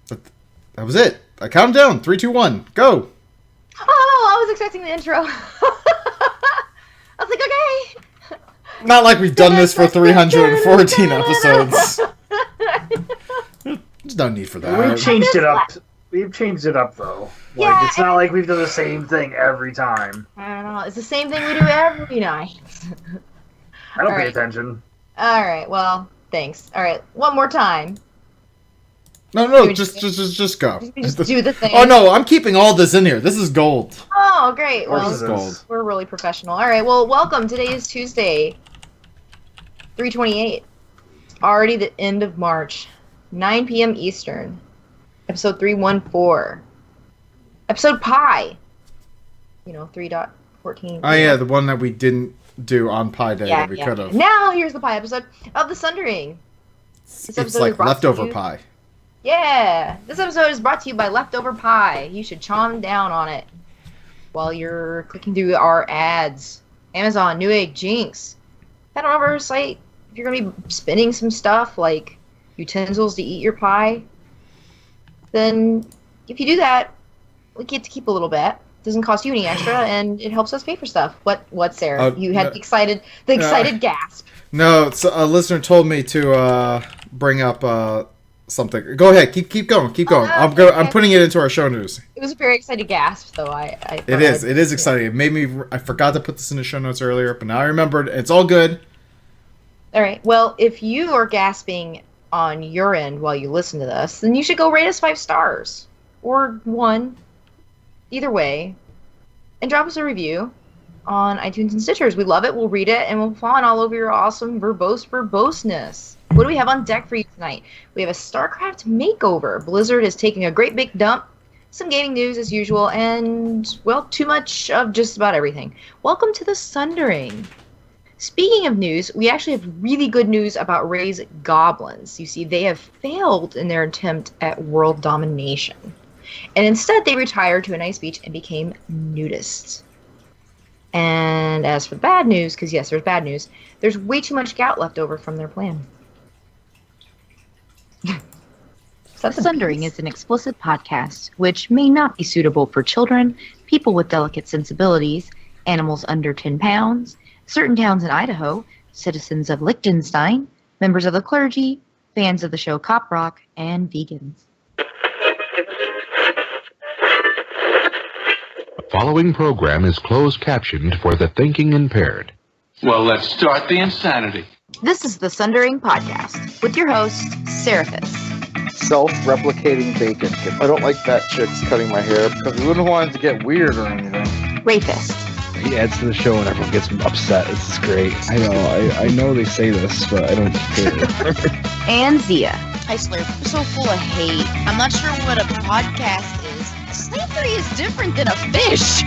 But that was it. I counted down. 3, 2, 1. Go. Oh, I was expecting the intro. I was like, okay. Not like we've done this for 314 episodes. There's no need for that. We've changed it up. We've changed it up, though. Like, Yeah, it's not like we've done the same thing every time. I don't know. It's the same thing we do every night. I don't All pay right. attention. All right. Well, thanks. All right. One more time. No, just go. Just do the thing. Oh no, I'm keeping all this in here. This is gold. Oh, great. Of course Well, it is. gold. we're really professional. All right. Well, welcome. Today is Tuesday, 3/28. Already the end of March, 9 p.m. Eastern. Episode 314. Episode Pi. 3.14. Oh yeah, the one that we didn't do on Pi Day that we could have. Now here's the Pi episode of the Sundering. It's like leftover pie. Yeah, this episode is brought to you by Leftover Pie. You should chomp down on it while you're clicking through our ads. Amazon, Newegg, Jinx. Head on over to our site if you're going to be spinning some stuff like utensils to eat your pie. Then, if you do that, we get to keep a little bit. Doesn't cost you any extra, and it helps us pay for stuff. What, Sarah? You had the excited gasp. No, so a listener told me to bring up something. Go ahead, keep going. I'm putting it into our show news. It was a very excited gasp, though. It is exciting. It made me. I forgot to put this in the show notes earlier, but now I remembered. It's all good. All right. Well, if you are gasping on your end while you listen to this, then you should go rate us 5 stars or 1, either way, and drop us a review on iTunes and Stitchers. We love it. We'll read it, and we'll fawn all over your awesome verboseness. What do we have on deck for you tonight? We have a StarCraft makeover. Blizzard is taking a great big dump. Some gaming news as usual, and, well, too much of just about everything. Welcome to the Sundering. Speaking of news, we actually have really good news about Ray's goblins. You see, they have failed in their attempt at world domination. And instead, they retired to a nice beach and became nudists. And as for the bad news, because yes, there's bad news, there's way too much gout left over from their plan. Sundering is an explicit podcast which may not be suitable for children, people with delicate sensibilities, animals under 10 pounds, certain towns in Idaho, citizens of Liechtenstein, members of the clergy, fans of the show Cop Rock, and vegans. The following program is closed captioned for the thinking impaired. Well, let's start the insanity. This is the Sundering Podcast with your host, Seraphis. Self-replicating bacon. I don't like that chick's cutting my hair because we wouldn't want it to get weird or anything. Rapist. He adds to the show and everyone gets upset. This is great. I know they say this, but I don't care. And Zia. Hi, Slurp. I'm so full of hate. I'm not sure what a podcast is. Slavery is different than a fish.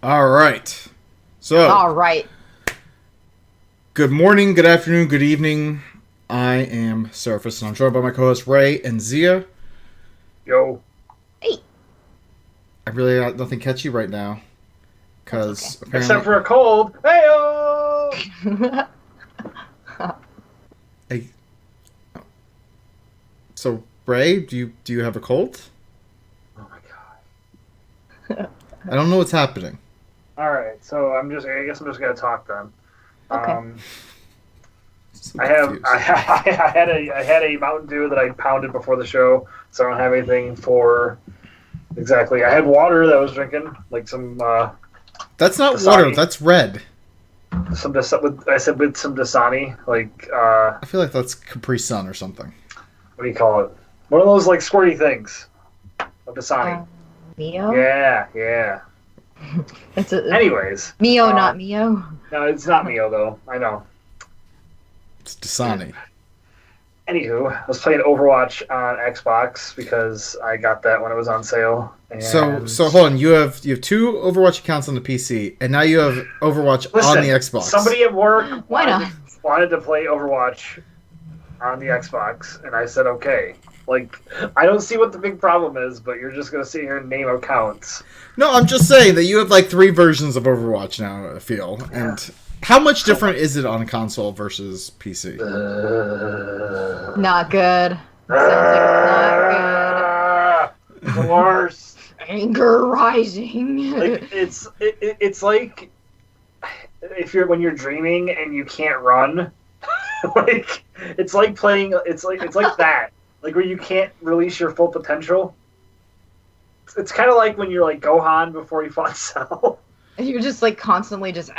All right. So. All right. Good morning, good afternoon, good evening. I am Surface, and I'm joined by my co-hosts Ray and Zia. Yo. Hey. I really got nothing catchy right now. Because okay. apparently... Except for a cold. Hey-o! Hey. So, Ray, do you have a cold? Oh my god. I don't know what's happening. Alright, so I guess I'm just gonna talk then. Okay. So I had confused. a Mountain Dew that I pounded before the show, so I don't have anything for exactly. I had water that I was drinking, like some. That's not Dasani. water. That's red. I said with some Dasani, like I feel like that's Capri Sun or something. what do you call it? One of those like squirty things of Dasani. Mio? Yeah. Anyways. Mio, not Mio. No, it's not Mio though. I know. It's Dasani. Anywho, I was playing Overwatch on Xbox because I got that when it was on sale. And So hold on. You have 2 Overwatch accounts on the PC, and now you have Overwatch on the Xbox. Somebody at work Why not? wanted to play Overwatch on the Xbox, and I said okay. Like, I don't see what the big problem is, but you're just gonna sit here and name accounts. No, I'm just saying that you have like 3 versions of Overwatch now, I feel. And how much different is it on console versus PC? Not good. Sounds like it's not The worst. good. Anger rising. Like it's like when you're dreaming and you can't run. Like it's like playing. It's like that. Like where you can't release your full potential. It's kind of like when you're like Gohan before he fought Cell. And you're just like constantly just So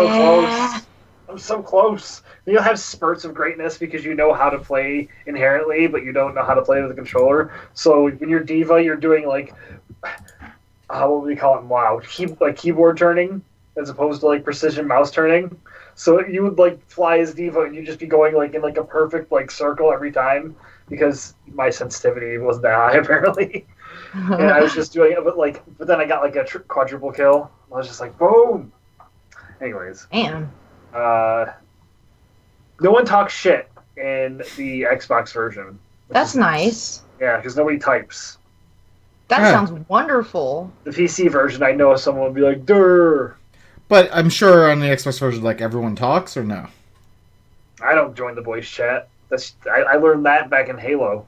close. I'm so close. You'll have spurts of greatness because you know how to play inherently, but you don't know how to play with a controller. So when you're Diva, you're doing like what would we call it? Wow, keyboard turning as opposed to like precision mouse turning. So you would like fly as Diva and you'd just be going like in like a perfect like circle every time because my sensitivity wasn't that high apparently. And I was just doing it, but then I got like a quadruple kill. I was just like, boom. Anyways, damn. No one talks shit in the Xbox version. That's nice. Yeah, because nobody types. That sounds wonderful. The PC version, I know someone would be like, "Durr." But I'm sure on the Xbox version, like everyone talks or no? I don't join the voice chat. I learned that back in Halo.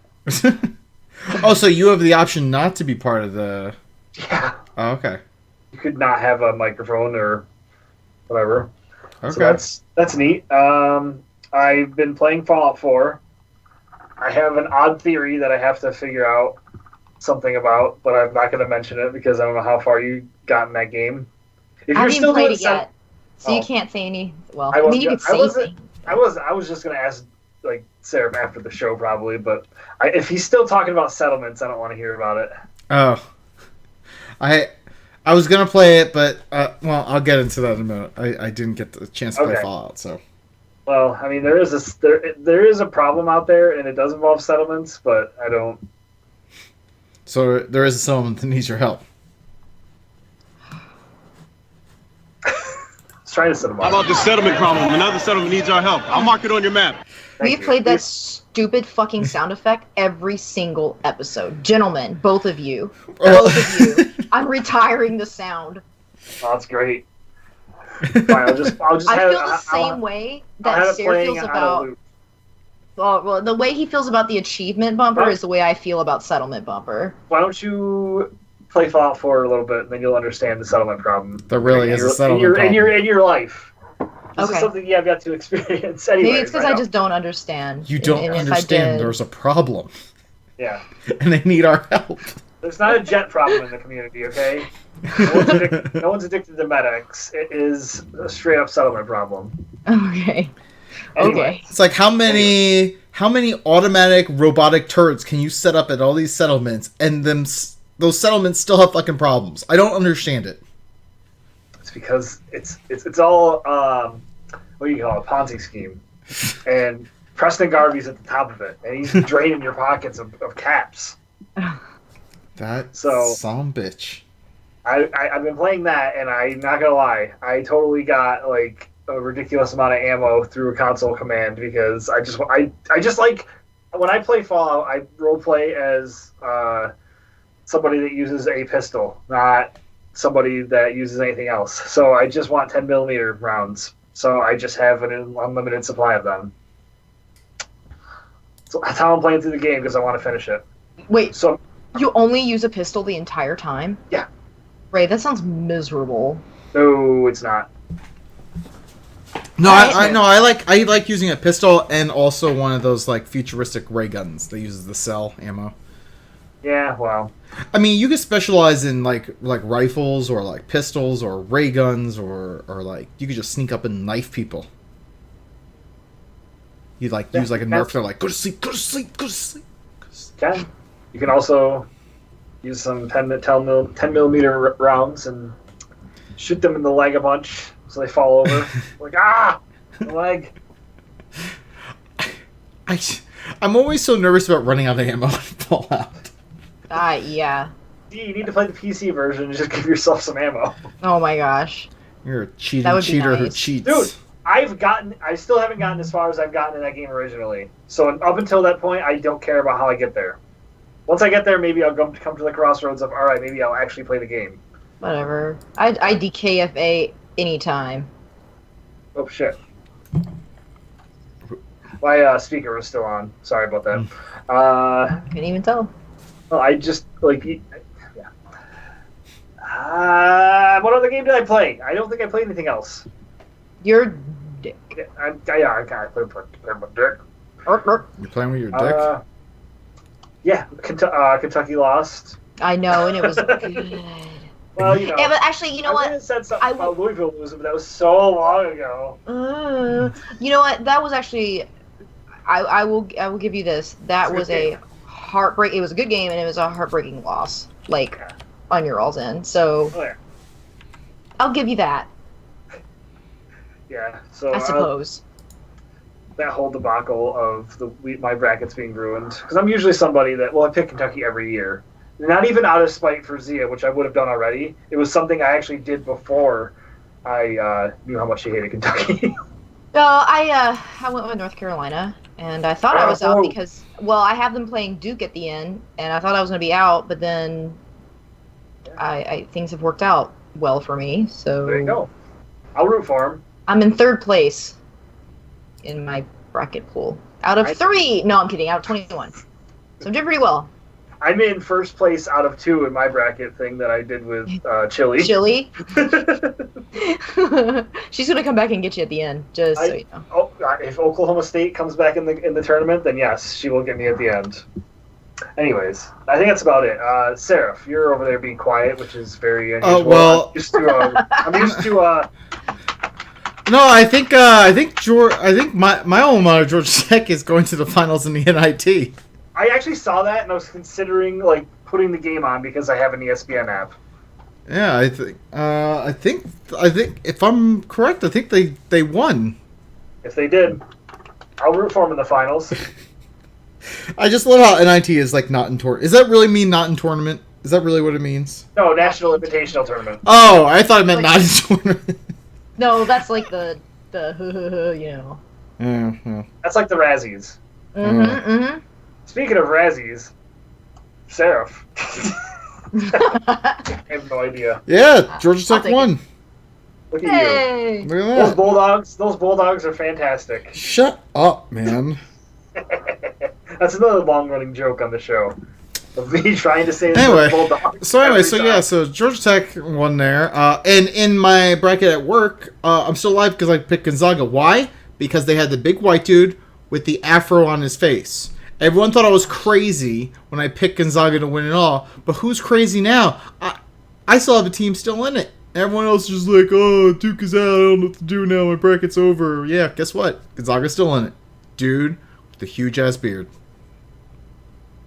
Oh, so you have the option not to be part of the... Yeah. Oh, okay. You could not have a microphone or whatever. Okay. So that's neat. I've been playing Fallout 4. I have an odd theory that I have to figure out something about, but I'm not going to mention it because I don't know how far you got in that game. I haven't even played it yet, so you can't say any. Well, I mean, you could say things. I was just going to ask like Sarah after the show probably, but if he's still talking about settlements, I don't want to hear about it. Oh, I was gonna play it, but well, I'll get into that in a minute. I didn't get the chance to play Fallout, so. Well, I mean, there is a problem out there, and it does involve settlements, but I don't. So there is a settlement that needs your help. Let's try to set them up. How about the settlement problem? Another settlement needs our help. I'll mark it on your map. We've played that stupid fucking sound effect every single episode. Gentlemen, both of you. I'm retiring the sound. Oh, that's great. Fine, I'll just I feel the same way that Sarah feels about... Well, the way he feels about the achievement bumper is the way I feel about settlement bumper. Why don't you play Fallout 4 a little bit, and then you'll understand the settlement problem. There really is a settlement problem. In your life. This is something I've got to experience anyway. Maybe it's because I just don't understand. You don't understand there's a problem. Yeah. And they need our help. There's not a jet problem in the community, okay? No one's addicted to medics. It is a straight up settlement problem. Okay. Anyway. Okay. It's like how many automatic robotic turrets can you set up at all these settlements, and those settlements still have fucking problems? I don't understand it. It's because it's all what do you call it, Ponzi scheme, and Preston Garvey's at the top of it, and he's draining your pockets of caps. That some bitch. I've been playing that, and I'm not gonna lie, I totally got like a ridiculous amount of ammo through a console command because I just like when I play Fallout, I roleplay as somebody that uses a pistol, not somebody that uses anything else. So I just want 10mm rounds. So I just have an unlimited supply of them. So that's how I'm playing through the game because I want to finish it. Wait, so you only use a pistol the entire time? Yeah. Ray, that sounds miserable. No, it's not. No, I like using a pistol and also one of those like futuristic ray guns that uses the cell ammo. Yeah, well. I mean, you could specialize in like rifles or like pistols or ray guns or like you could just sneak up and knife people. You'd like use like a nerf. They're like, go to sleep, go to sleep, go to sleep. Okay. You can also use some 10mm rounds and shoot them in the leg a bunch so they fall over. Like, the leg. I'm always so nervous about running out of ammo in Fallout. Yeah. You need to play the PC version and just give yourself some ammo. Oh my gosh. You're a cheater who cheats. Dude, I still haven't gotten as far as I've gotten in that game originally. So up until that point, I don't care about how I get there. Once I get there, maybe I'll come to the crossroads of, all right, maybe I'll actually play the game. Whatever. I DKFA anytime. Oh, shit. My speaker was still on. Sorry about that. Couldn't even tell. Well, I just, like... Yeah. What other game did I play? I don't think I played anything else. Your dick. I can't play my dick. You're playing with your dick? Yeah, Kentucky lost. I know, and it was good. Well, you know. Yeah, but actually, you know what? I said something about Louisville losing, but that was so long ago. You know what? That was actually... I will give you this. That was a heartbreak. It was a good game, and it was a heartbreaking loss, like, on your all's end. So, I'll give you that. Yeah, so... I suppose. That whole debacle of my brackets being ruined. Because I'm usually somebody that... Well, I pick Kentucky every year. Not even out of spite for Zia, which I would have done already. It was something I actually did before I knew how much she hated Kentucky. No, I went with North Carolina, and I thought I was out because, well, I have them playing Duke at the end, and I thought I was going to be out, but then things have worked out well for me, so... There you go. I'll root for him. I'm in third place in my bracket pool. Out of 3! No, I'm kidding. Out of 21. So I'm doing pretty well. I'm in first place out of 2 in my bracket thing that I did with Chili. Chili? She's going to come back and get you at the end, just so you know. Oh, if Oklahoma State comes back in the tournament, then yes, she will get me at the end. Anyways, I think that's about it. Seraph, you're over there being quiet, which is very unusual. Well... I'm used to No, I think my alma mater, Georgia Tech, is going to the finals in the NIT. I actually saw that, and I was considering like putting the game on because I have an ESPN app. Yeah, I think if I'm correct, I think they won. If they did, I'll root for them in the finals. I just love how NIT is like not in tournament. Does that really mean not in tournament? Is that really what it means? No, National Invitational Tournament. Oh, I thought it meant not in tournament. No, that's like the you know. Yeah. That's like the Razzies. Speaking of Razzies, Seraph. I have no idea. Yeah, Georgia Tech won. Look at you. Look at that. Those Bulldogs are fantastic. Shut up, man. That's another long-running joke on the show. Of me trying to say Bulldogs. So Georgia Tech won there. And in my bracket at work, I'm still alive because I picked Gonzaga. Why? Because they had the big white dude with the afro on his face. Everyone thought I was crazy when I picked Gonzaga to win it all, but who's crazy now? I still have a team still in it. Everyone else is just like, oh, Duke is out, I don't know what to do now, my bracket's over. Yeah, guess what? Gonzaga's still in it. Dude with the huge-ass beard.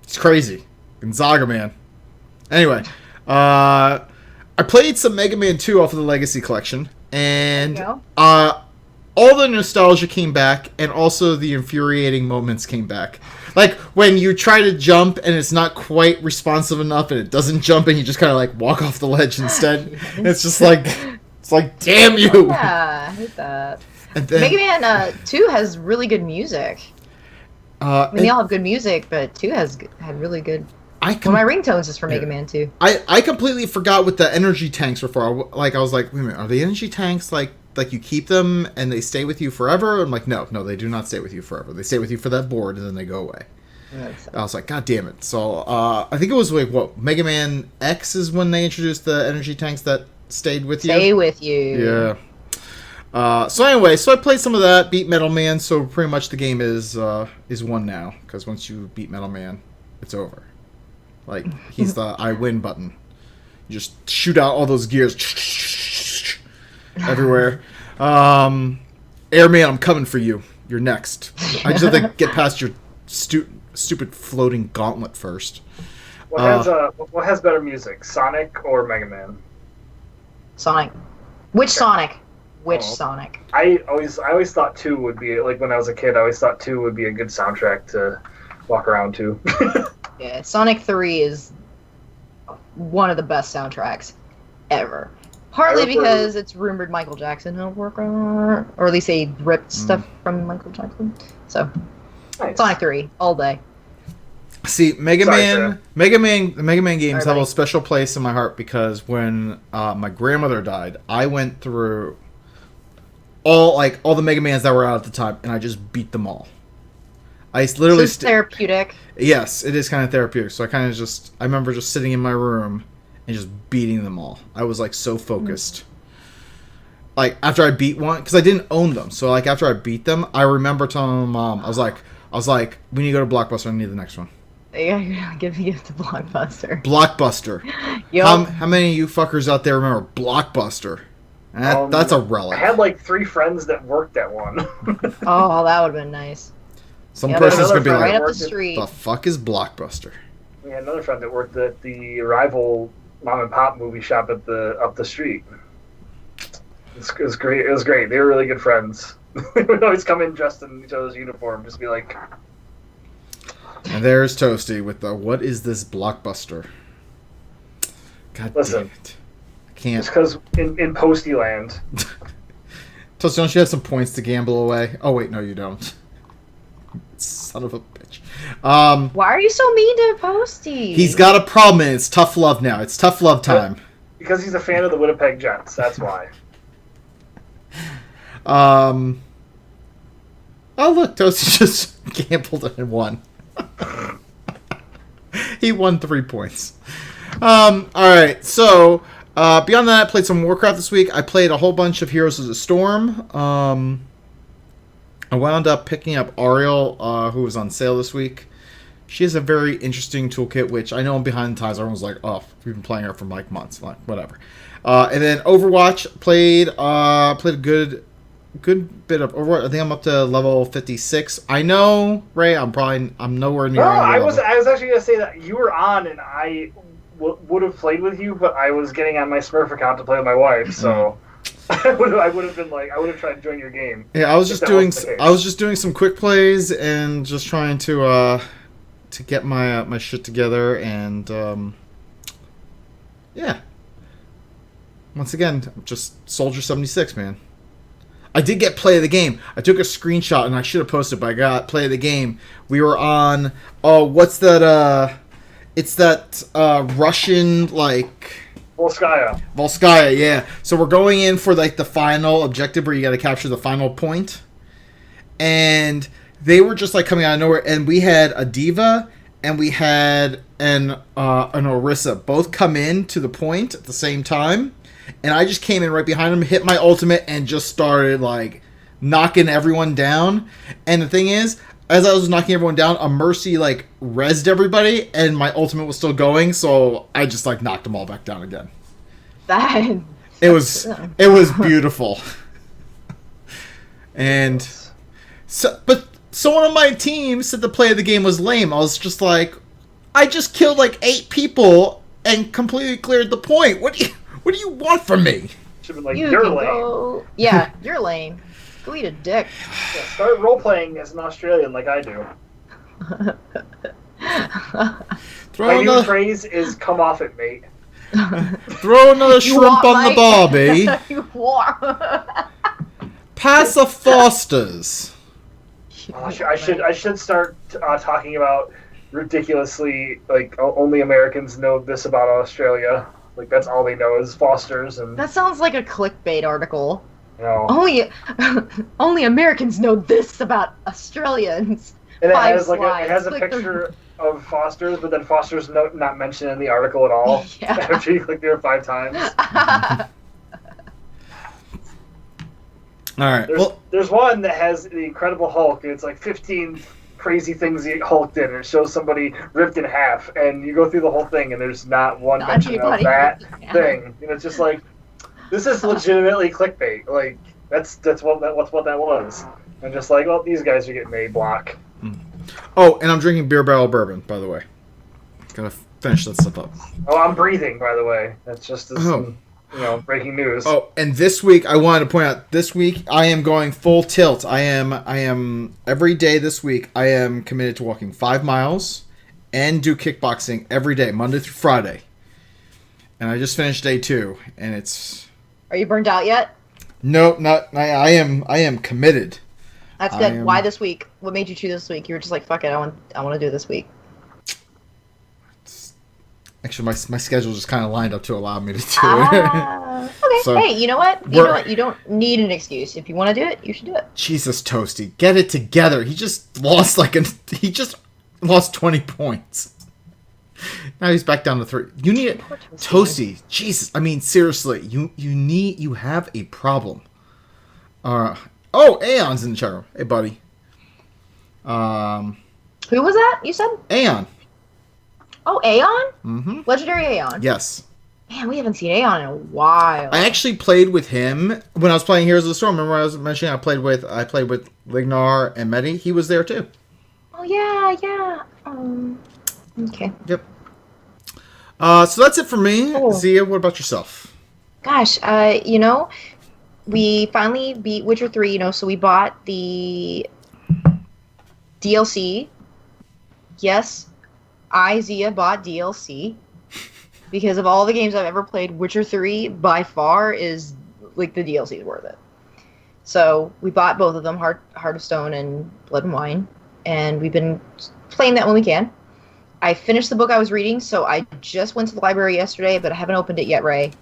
It's crazy. Gonzaga, man. Anyway, I played some Mega Man 2 off of the Legacy Collection, and all the nostalgia came back, and also the infuriating moments came back. Like, when you try to jump, and it's not quite responsive enough, and it doesn't jump, and you just kind of, like, walk off the ledge instead. It's just like, damn you! Yeah, I hate that. And then, Mega Man 2 has really good music. I mean, they all have good music, but 2 had really good... One of my ringtones is for Mega Man 2. I completely forgot what the energy tanks were for. Like, I was like, wait a minute, are the energy tanks, like you keep them and they stay with you forever? I'm like, no, they do not stay with you forever. They stay with you for that board and then they go away. I was like, God damn it. So, I think it was like, Mega Man X is when they introduced the energy tanks that stayed with you? Stay with you. Yeah. So anyway, I played some of that, beat Metal Man, so pretty much the game is won now. Because once you beat Metal Man, it's over. Like, he's the I win button. You just shoot out all those gears everywhere. Airman, I'm coming for you. You're next. I just have to get past your stupid floating gauntlet first. What has better music, Sonic or Mega Man? Sonic. Which Sonic? Sonic? I always thought 2 would be, like when I was a kid, I always thought 2 would be a good soundtrack to walk around to. Yeah, Sonic 3 is one of the best soundtracks ever. Partly I remember- because it's rumored Michael Jackson will work on it, or at least they ripped stuff from Michael Jackson. So, Nice. Sonic 3 all day. See, Mega Sorry, Man, Sam. Mega Man, the Mega Man games Sorry, have a buddy. special place in my heart because when my grandmother died, I went through all the Mega Mans that were out at the time, and I just beat them all. I literally So it's therapeutic. yes, it is kind of therapeutic. So I remember just sitting in my room and just beating them all. I was like so focused. Like after I beat one, because I didn't own them, so like after I beat them, I remember telling my mom, I was like, we need to go to Blockbuster. I need the next one. Yeah, you're gonna give me the Blockbuster. Blockbuster. Yup. How many of you fuckers out there remember Blockbuster? That's a relic. I had like 3 friends that worked at one. Oh, that would have been nice. Some Yeah, person's another gonna be friend like, right up the worked at- street. the fuck is Blockbuster? We had another friend that worked at the rival mom and pop movie shop up the street. It was great. It was great. They were really good friends. They would always come in dressed in each other's uniform, just be like, And there's Toasty with the, what is this Blockbuster? God Listen. damn it. I can't. just because in Posty Land. Toasty, don't you have some points to gamble away? Oh, wait, no, you don't. Son of a bitch. Why are you so mean to Posty? He's got a problem, and it's tough love now. It's tough love time. Because he's a fan of the Winnipeg Jets, that's why. Oh, look, Toasty just gambled and won. He won 3 points. Alright, so, beyond that, I played some Warcraft this week. I played a whole bunch of Heroes of the Storm. I wound up picking up Ariel, who was on sale this week. She has a very interesting toolkit, which I know I'm behind the times. Everyone's like, oh, we've been playing her for like months. I'm like, whatever. And then Overwatch, played a good bit of Overwatch. I think I'm up to level 56. I know, Ray, I'm nowhere near. No, your I was level. actually gonna say that you were on, and I would have played with you, but I was getting on my Smurf account to play with my wife, so I would have been like, I would have tried to join your game. Yeah, I was if just that doing. wasn't the case. I was just doing some quick plays and just trying to get my shit together and yeah. Once again, just Soldier 76, man. I did get play of the game. I took a screenshot and I should have posted, but I got play of the game. We were on. Oh, what's that? It's that Russian like. Volskaya, yeah. So we're going in for like the final objective where you got to capture the final point, and they were just like coming out of nowhere. And we had a diva and we had an Orisa both come in to the point at the same time, and I just came in right behind them, hit my ultimate, and just started like knocking everyone down. And the thing is, as I was knocking everyone down, a Mercy like rezzed everybody, and my ultimate was still going, so I just like knocked them all back down again. It was beautiful. And but someone on my team said the play of the game was lame. I was just like, I just killed like 8 people and completely cleared the point. What do you want from me? Should have been like, You you're can lame. go- Yeah, you're lame. Go eat a dick. Yeah, start role playing as an Australian like I do. My new phrase is "come off it, mate." Throw another shrimp on the barbie. You want? Pass a Foster's. I should start talking about ridiculously like only Americans know this about Australia. Like that's all they know is Foster's and That sounds like a clickbait article. you know. Only Americans know this about Australians. And it 5 has like slides. it has a Click the- picture of Foster's, but then Foster's not mentioned in the article at all. Yeah. After you click there 5 times. All right. There's one that has the Incredible Hulk, and it's like 15 crazy things the Hulk did, and it shows somebody ripped in half, and you go through the whole thing, and there's not one mention of anybody that ripped in half. thing. And it's just like, this is legitimately clickbait. Like that's what that was. And just like, well, these guys are getting a block. Oh, and I'm drinking Beer Barrel Bourbon, by the way. Gotta finish that stuff up. Oh, I'm breathing, by the way. That's just some, breaking news. Oh, and this week I wanted to point out. This week I am going full tilt. I am every day this week. I am committed to walking 5 miles and do kickboxing every day, Monday through Friday. And I just finished day 2, and it's Are you burned out yet? No, not. I am committed. That's good. Why this week? What made you choose this week? You were just like, fuck it, I want to do it this week. Actually, my schedule just kind of lined up to allow me to do it. Okay. So, hey, you know what? You know what? You don't need an excuse. If you want to do it, you should do it. Jesus, Toasty, get it together. He just lost lost 20 points. Now he's back down to 3. You need it, Toasty. Jesus, I mean seriously, you have a problem. Aeon's in the chat room. Hey, buddy. Who was that? You said Aeon. Oh, Aeon? Mm-hmm. Legendary Aeon. Yes. Man, we haven't seen Aeon in a while. I actually played with him when I was playing Heroes of the Storm. Remember I was mentioning I played with Lignar and Medi? He was there too. Oh yeah. Okay. Yep. So that's it for me. Cool. Zia, what about yourself? Gosh, we finally beat Witcher 3, so we bought the DLC. Yes, Zia, bought DLC. Because of all the games I've ever played, Witcher 3, by far, is, like, the DLC is worth it. So, we bought both of them, Heart of Stone and Blood and Wine. And we've been playing that when we can. I finished the book I was reading, so I just went to the library yesterday, but I haven't opened it yet, Ray.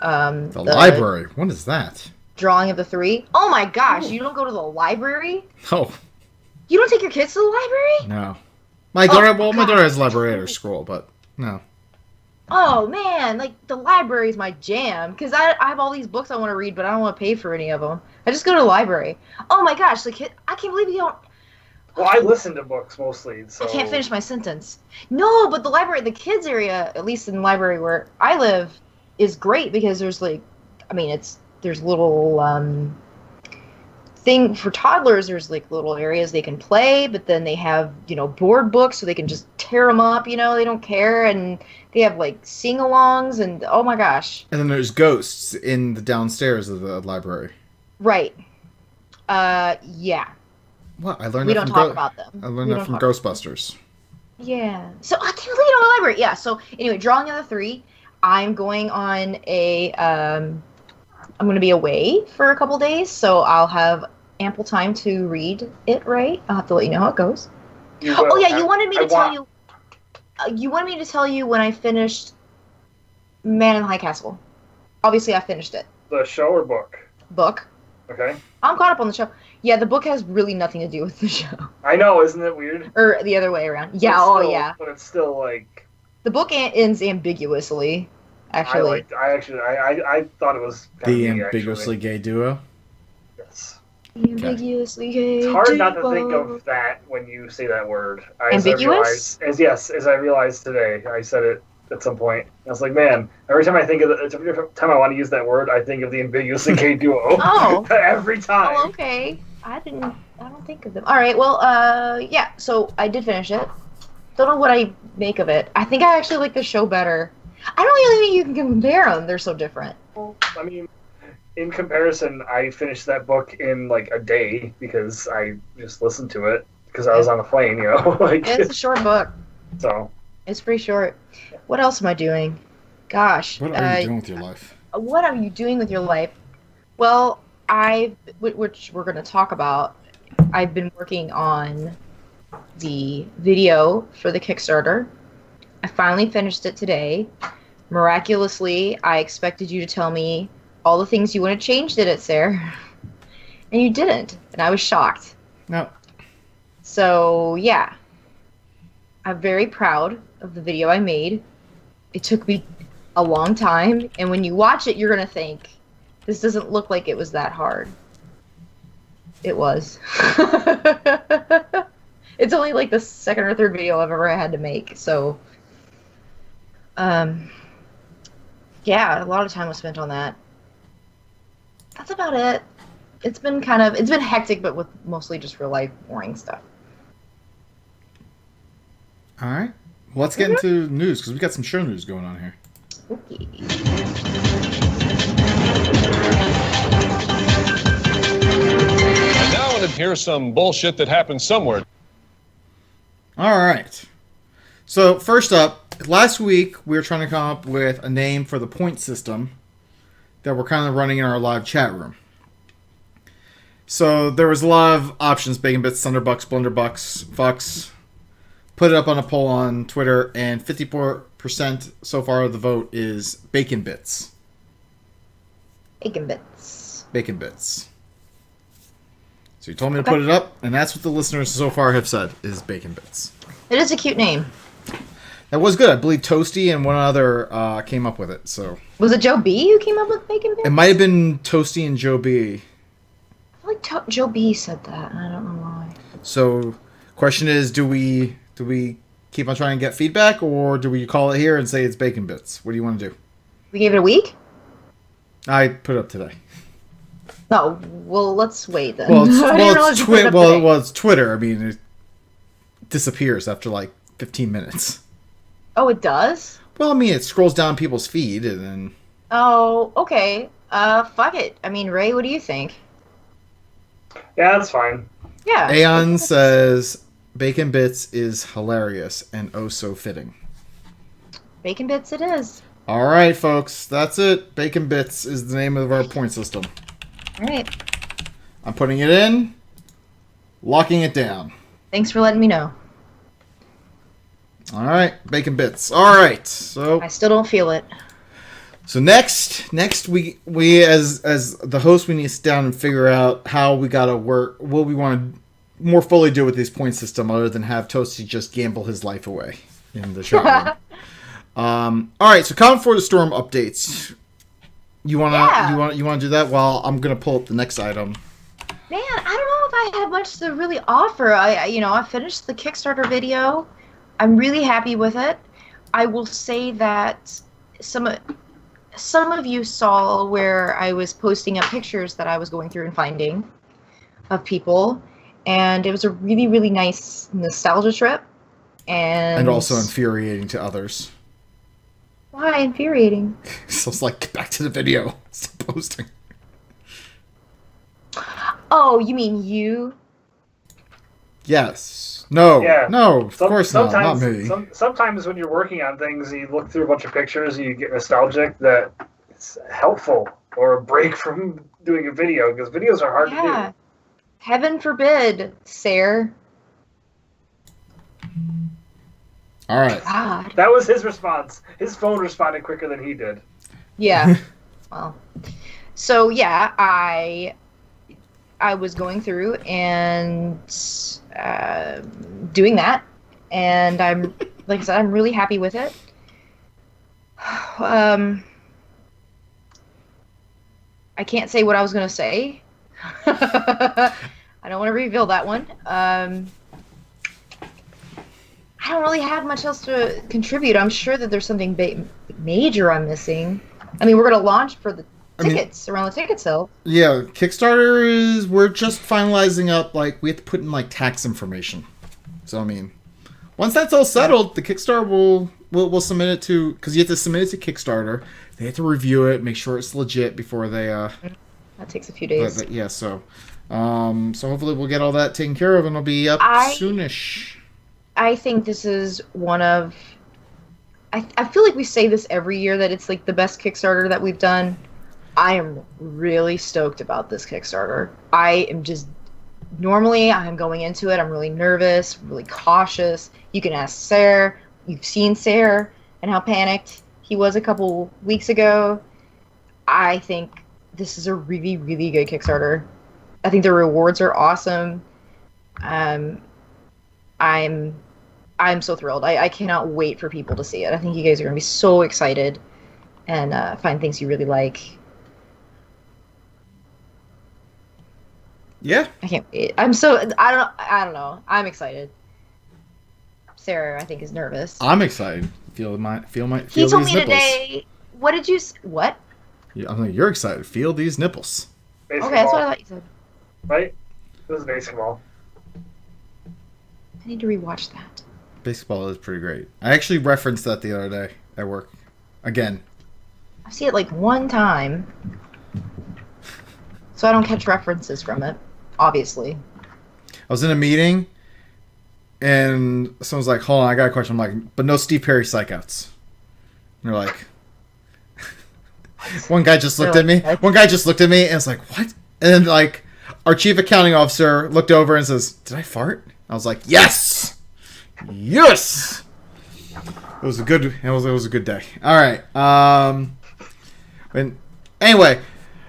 The library? What is that? Drawing of the Three. Oh my gosh, you don't go to the library? Oh. You don't take your kids to the library? No. My daughter has a library at her school, but no. Oh man, like the library is my jam because I have all these books I want to read, but I don't want to pay for any of them. I just go to the library. Oh my gosh, I can't believe you don't. Well, I listen to books mostly, so... I can't finish my sentence. No, but the library, the kids area, at least in the library where I live, is great because there's there's little thing for toddlers. There's like little areas they can play, but then they have board books so they can just tear them up. They don't care, and they have like sing-alongs, and oh my gosh. And then there's ghosts in the downstairs of the library. Right. Yeah. What? I learned we that don't from talk about them. I learned that from Ghostbusters. Yeah. So I can't believe you don't know the library. Yeah. So anyway, Drawing of the Three. I'm going on I'm going to be away for a couple days, so I'll have ample time to read it. Right. I'll have to let you know how it goes. Oh yeah, you wanted me to tell you. You wanted me to tell you when I finished Man in the High Castle. Obviously, I finished it. The show or book? Book. Okay. I'm caught up on the show. Yeah, the book has really nothing to do with the show. I know, isn't it weird? Or the other way around. Yeah, yeah. But it's still like... The book ends ambiguously, actually. I thought it was kind the of gay, ambiguously gay duo? Yes. Ambiguously gay It's hard duo. not to think of that when you say that word. Ambiguous? As I realized today, I said it at some point. I was like, man, every time I think of every time I want to use that word, I think of the ambiguously gay duo. Oh. Every time. Oh, okay. I don't think of them. All right, well, yeah, so I did finish it. Don't know what I make of it. I think I actually like the show better. I don't really think you can compare them. They're so different. I mean, in comparison, I finished that book in like a day because I just listened to it because I was on a plane, like, It's a short book. So. It's pretty short. What else am I doing? Gosh. What are you doing with your life? What are you doing with your life? Well, which we're going to talk about, I've been working on the video for the Kickstarter. I finally finished it today. Miraculously, I expected you to tell me all the things you want to change in it, Sarah. And you didn't. And I was shocked. No. So, yeah. I'm very proud of the video I made. It took me a long time, and when you watch it, you're going to think, this doesn't look like it was that hard. It was. It's only like the second or third video I've ever had to make, so... yeah, a lot of time was spent on that. That's about it. It's been hectic, but with mostly just real life boring stuff. All right. Well, let's get into news, because we got some show news going on here. Okay. And now here's some bullshit that happened somewhere. All right. So, first up, last week we were trying to come up with a name for the point system that we're kind of running in our live chat room. So there was a lot of options: Bacon Bits, Thunderbucks, Blunderbucks, Fucks. Put it up on a poll on Twitter, and 54% so far of the vote is Bacon Bits. Bacon Bits. Bacon Bits. So you told me to put it up, and that's what the listeners so far have said is Bacon Bits. It is a cute name. That was good. I believe Toasty and one other came up with it. So was it Joe B who came up with Bacon Bits? It might have been Toasty and Joe B. I feel like Joe B said that. I don't know why. So, question is, do we keep on trying to get feedback, or do we call it here and say it's Bacon Bits? What do you want to do? We gave it a week? I put it up today. No, well, let's wait then. Well, it's Twitter. I mean, it disappears after like 15 minutes. Oh, it does? Well, I mean, it scrolls down people's feed and then... Oh, okay. Fuck it. I mean, Ray, what do you think? Yeah, that's fine. Yeah. Aeon says, Bacon Bits is hilarious and oh so fitting. Bacon Bits it is. All right, folks. That's it. Bacon Bits is the name of our point system. All right. I'm putting it in, locking it down. Thanks for letting me know. All right, Bacon Bits. All right, so I still don't feel it. So next we as the host, we need to sit down and figure out how we gotta work, what we want to more fully do with this point system, other than have Toasty just gamble his life away in the shop room. All right, so Calm for the Storm updates. You wanna do that while I'm gonna pull up the next item. Man, I don't know if I have much to really offer. I finished the Kickstarter video. I'm really happy with it. I will say that some of you saw where I was posting up pictures that I was going through and finding of people, and it was a really, really nice nostalgia trip. And also infuriating to others. Why infuriating? So it's like, get back to the video. Stop posting. Oh, you mean you? Yes. No. Yeah. No, of course not me. Sometimes when you're working on things, you look through a bunch of pictures and you get nostalgic that it's helpful, or a break from doing a video, because videos are hard to do. Heaven forbid, Sarah. All right. God. That was his response. His phone responded quicker than he did. Yeah. Well. So yeah, I was going through and doing that, and I'm, like I said, I'm really happy with it. I can't say what I was going to say. I don't want to reveal that one. I don't really have much else to contribute. I'm sure that there's something major I'm missing. I mean, we're going to launch for the tickets around the ticket sale. Yeah, Kickstarter is, we're just finalizing up, like, we have to put in, like, tax information. So, I mean, once that's all settled, the Kickstarter will submit it to, because you have to submit it to Kickstarter. They have to review it, make sure it's legit before they, that takes a few days. So hopefully we'll get all that taken care of and it'll be up soonish. I think this is one of, I feel like we say this every year that it's like the best Kickstarter that we've done. I am really stoked about this Kickstarter. Normally I'm going into it, I'm really nervous, really cautious. You can ask Sarah. You've seen Sarah and how panicked he was a couple weeks ago. I think this is a really, really good Kickstarter. I think the rewards are awesome. I'm so thrilled. I cannot wait for people to see it. I think you guys are going to be so excited and find things you really like. Yeah. I can't wait. I don't know. I'm excited. Sarah, I think, is nervous. I'm excited. Feel He told me today. What did you? What? Yeah, I mean, you're excited. Feel these nipples. Basketball. Okay, that's what I thought you said. Right? It was basketball. I need to rewatch that. Baseball is pretty great. I actually referenced that the other day at work. Again. I see it like one time, so I don't catch references from it. Obviously. I was in a meeting, and someone's like, hold on, I got a question. I'm like, but no Steve Perry psychouts. And they're like, One guy just looked at me. One guy just looked at me and was like, "What?" And then like our chief accounting officer looked over and says, "Did I fart?" I was like, "Yes, yes." It was a good. It was a good day. All right. And anyway,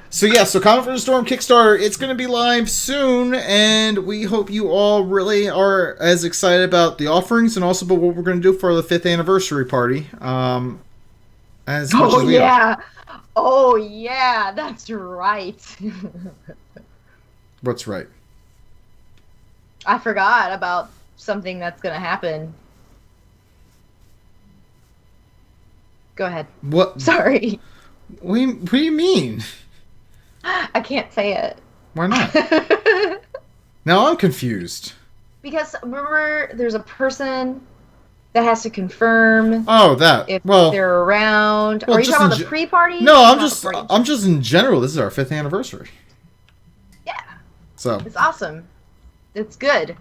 so yeah, so Comic for the Storm Kickstarter, it's going to be live soon, and we hope you all really are as excited about the offerings and also about what we're going to do for the 5th anniversary party. As much as we are. Oh yeah, that's right. What's right? I forgot about something that's going to happen. Go ahead. What? Sorry. What do you mean? I can't say it. Why not? Now I'm confused. Because remember, there's a person that has to confirm. Oh, that. If well, they're around. Are you talking about the pre-party? No, I'm just in general. This is our 5th anniversary. Yeah. So. It's awesome. It's good.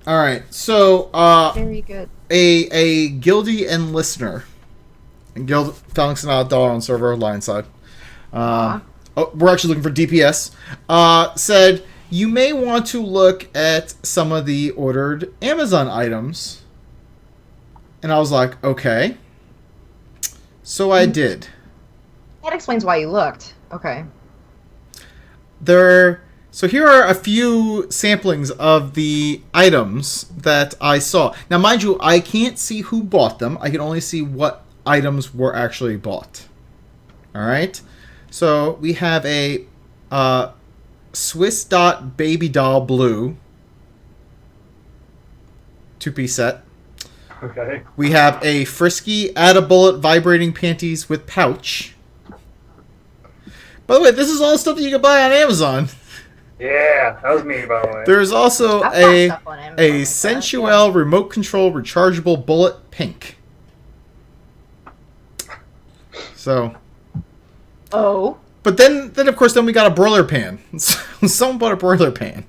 All right. So. Very good. A guildie and listener. And Guild Phalanx and Dollar on server line side. We're actually looking for DPS. Said you may want to look at some of the ordered Amazon items. And I was like, okay. So I did. That explains why you looked. Okay. So here are a few samplings of the items that I saw. Now, mind you, I can't see who bought them. I can only see what items were actually bought. All right. So we have a Swiss Dot Baby Doll Blue 2-piece set. Okay. We have a Frisky Add a Bullet Vibrating Panties with Pouch. By the way, this is all stuff that you can buy on Amazon. Yeah, that was me, by the way. There's also a Sensual Remote Control Rechargeable Bullet Pink. So. Oh. But then of course, we got a broiler pan. Someone bought a broiler pan.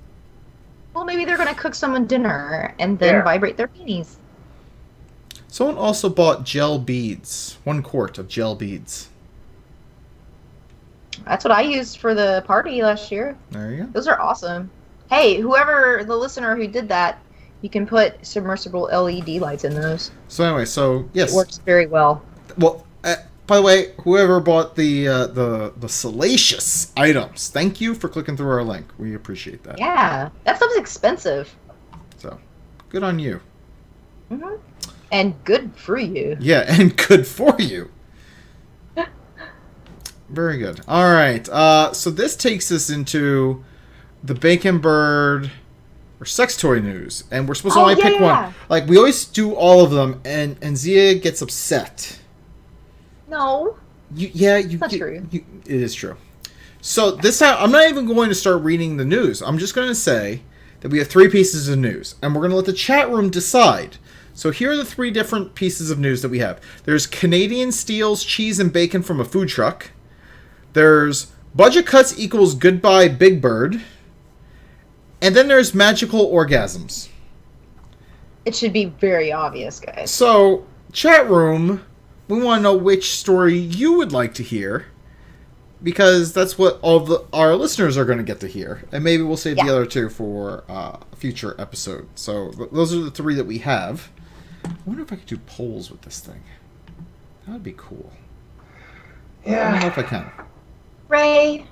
Well, maybe they're gonna cook someone dinner and then vibrate their peenies. Someone also bought gel beads. 1 quart of gel beads. That's what I used for the party last year. There you go. Those are awesome. Hey, whoever the listener who did that, you can put submersible LED lights in those. So anyway, yes, it works very well. Well, by the way, whoever bought the salacious items, thank you for clicking through our link. We appreciate that. Yeah, that stuff's expensive. So, good on you. Mm-hmm. And good for you. Yeah, and good for you. Very good. All right. So this takes us into the Bacon Bird or sex toy news, and we're supposed to only pick one. Like we always do all of them, and Zia gets upset. No. That's not true. It is true. So this time, I'm not even going to start reading the news. I'm just going to say that we have 3 pieces of news, and we're going to let the chat room decide. So here are the 3 different pieces of news that we have. There's Canadian steals cheese and bacon from a food truck. There's budget cuts equals goodbye Big Bird. And then there's magical orgasms. It should be very obvious, guys. So, chat room, we want to know which story you would like to hear. Because that's what all our listeners are going to get to hear. And maybe we'll save the other 2 for a future episode. So, those are the 3 that we have. I wonder if I could do polls with this thing. That would be cool. Yeah. I don't know if I can. Ray.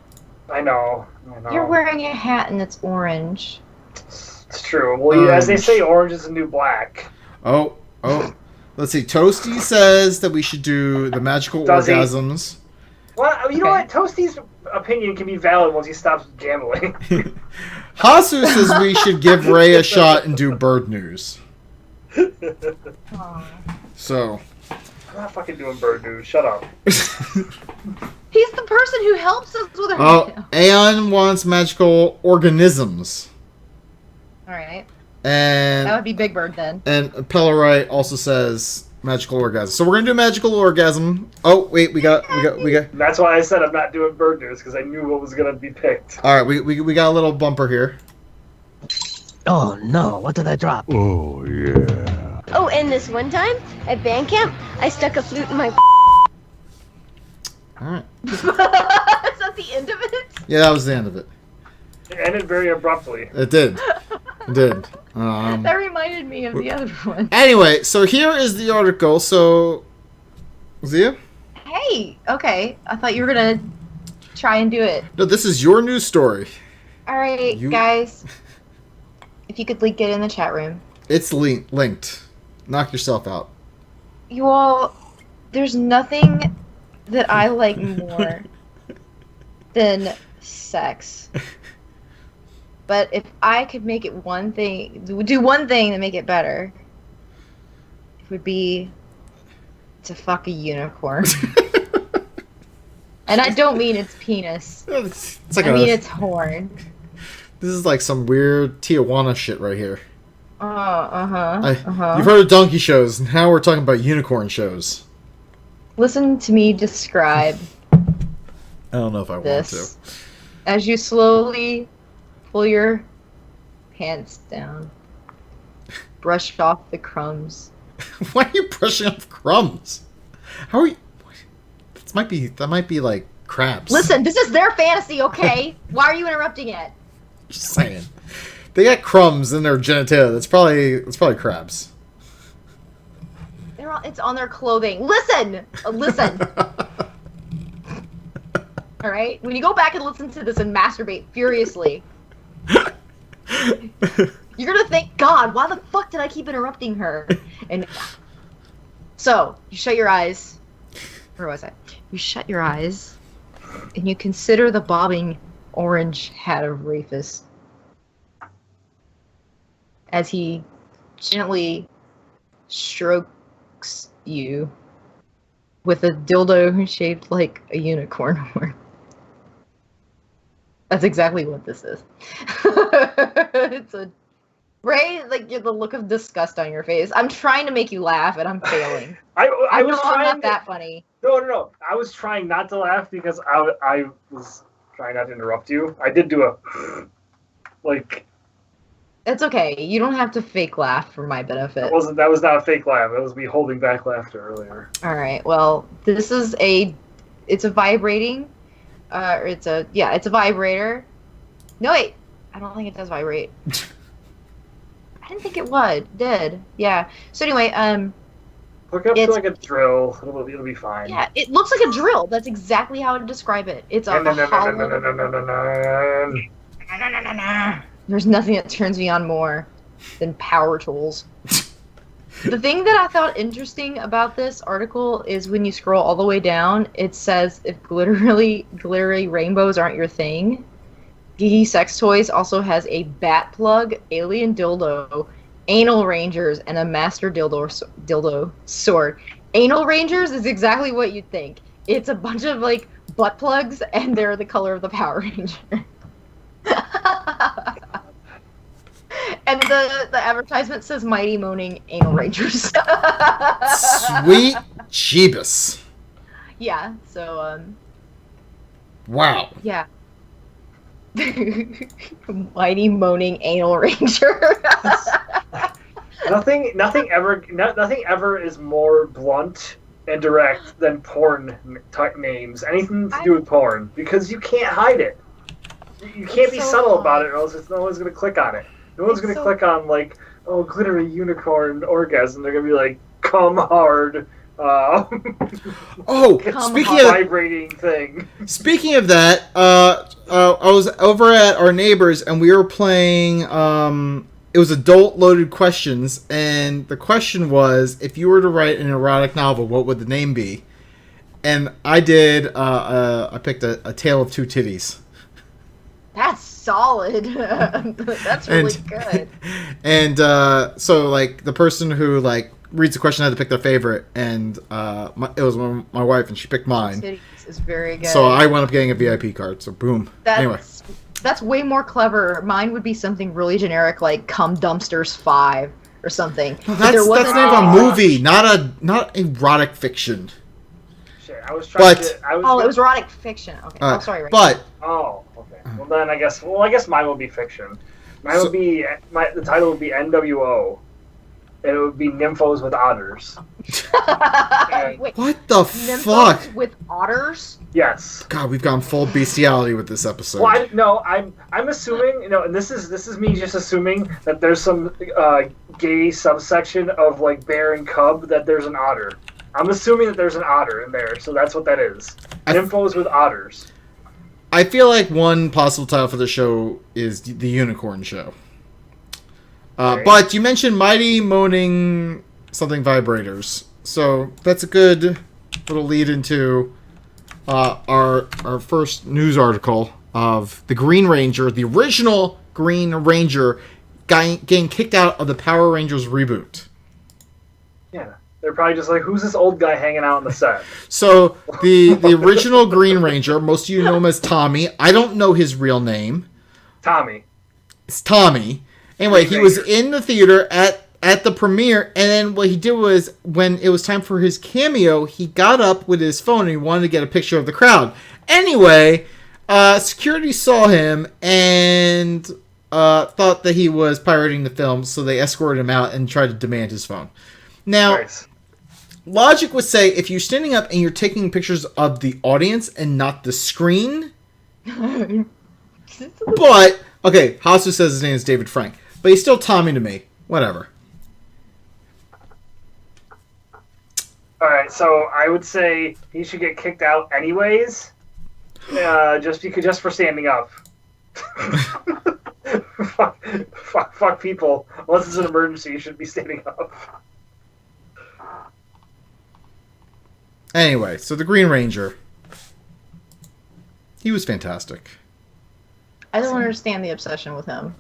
I know. You're wearing a hat and it's orange. It's true. Well, as they say, orange is the new black. Oh. Let's see. Toasty says that we should do the magical orgasms. Well, you know what? Toasty's opinion can be valid once he stops gambling. Hasu says we should give Ray a shot and do bird news. So. I'm not fucking doing bird news. Shut up. He's the person wwho helps us with our Oh, Aeon wants magical organisms. Alright. And that would be Big Bird then. And Pellerite also says magical orgasm. So we're gonna do magical orgasm. Oh wait, we got. That's why I said I'm not doing bird news, because I knew what was gonna be picked. Alright, we got a little bumper here. Oh no, what did I drop? Oh yeah. Oh, and this one time at band camp, I stuck a flute in my All right. Is that the end of it? Yeah, that was the end of it. It ended very abruptly. It did. It did. That reminded me of the other one. Anyway, so here is the article. So, Zia? Hey, okay. I thought you were going to try and do it. No, this is your news story. All right, guys. If you could get in the chat room. It's linked. Knock yourself out. You all, there's nothing that I like more than sex. But if I could make it do one thing to make it better, it would be to fuck a unicorn. And I don't mean its penis. It's like I mean its horn. This is like some weird Tijuana shit right here. Uh-huh. You've heard of donkey shows, now we're talking about unicorn shows. Listen to me describe I don't know if I this want to. as you slowly pull your pants down. Brush off the crumbs. Why are you brushing off crumbs? How are you? That might be like crabs. Listen, this is their fantasy, okay? Why are you interrupting it? Just saying. They got crumbs in their genitalia. It's probably crabs. It's on their clothing. Listen! Alright? When you go back and listen to this and masturbate furiously, you're gonna think, God, why the fuck did I keep interrupting her? And so, you shut your eyes. Where was I? You shut your eyes, and you consider the bobbing orange hat of Rafus as he gently strokes you with a dildo shaped like a unicorn horn. That's exactly what this is. It's a Ray, get the look of disgust on your face. I'm trying to make you laugh, and I'm failing. I I'm was trying not that funny. No. I was trying not to laugh because I was trying not to interrupt you. I did do a It's okay. You don't have to fake laugh for my benefit. That was not a fake laugh. That was me holding back laughter earlier. All right. Well, this is it's a vibrating. It's a vibrator. No wait, I don't think it does vibrate. I didn't think it did. Yeah. So anyway, hook up to a drill. It'll be fine. Yeah, it looks like a drill. That's exactly how to describe it. It's a hollow. There's nothing that turns me on more than power tools. The thing that I thought interesting about this article is when you scroll all the way down, it says if glittery rainbows aren't your thing, Gigi Sex Toys also has a bat plug, alien dildo, anal rangers, and a master dildo sword. Anal rangers is exactly what you'd think. It's a bunch of butt plugs, and they're the color of the Power Ranger. And the advertisement says Mighty Moaning Anal Rangers. Sweet Jeebus. Yeah, so, Wow. Yeah. Mighty Moaning Anal Ranger. Nothing ever is more blunt and direct than porn type names. Anything to do with porn. Because you can't hide it. You can't be subtle about it, or else no one's going to click on it. No one's going to click on, glittery unicorn orgasm. They're going to be like, come hard. Speaking of vibrating thing. Speaking of that, I was over at our neighbors, and we were playing, it was adult loaded questions, and the question was, if you were to write an erotic novel, what would the name be? And I did, I picked A Tale of Two Titties. That's solid. That's really good. And so the person who reads the question had to pick their favorite, and it was my wife, and she picked mine. Titties is very good. So I wound up getting a VIP card. So boom. Anyway, that's way more clever. Mine would be something really generic like "Cum Dumpsters 5" or something. No, that's the name of a movie, not erotic fiction. Shit, I was trying to. It was erotic fiction. Okay, sorry. Right. But. Oh, okay. Well then, I guess mine will be fiction. Mine would be the title would be NWO. and it would be nymphos with otters. Wait, What the nymphos fuck? with otters? Yes. God, we've gone full bestiality with this episode. Well, I'm assuming, and this is me just assuming that there's some gay subsection of like bear and cub that there's an otter. I'm assuming that there's an otter in there, so that's what that is. Nymphos with otters. I feel like one possible title for the show is the Unicorn Show. But you mentioned Mighty Moaning something vibrators, so that's a good little lead into our first news article of the Green Ranger, the original Green Ranger, getting kicked out of the Power Rangers reboot. Yeah. They're probably just like, who's this old guy hanging out on the set? So, the original Green Ranger, most of you know him as Tommy. I don't know his real name. Tommy. It's Tommy. Anyway, he was in the theater at the premiere, and then what he did was, when it was time for his cameo, he got up with his phone and he wanted to get a picture of the crowd. Anyway, security saw him and thought that he was pirating the film, so they escorted him out and tried to demand his phone. Now, Nice. Logic would say if you're standing up and you're taking pictures of the audience and not the screen. But, okay, Hasu says his name is David Frank. But he's still Tommy to me. Whatever. Alright, so I would say he should get kicked out anyways. Just for standing up. fuck people. Unless it's an emergency, you should be standing up. Anyway, so the Green Ranger. He was fantastic. I don't understand the obsession with him.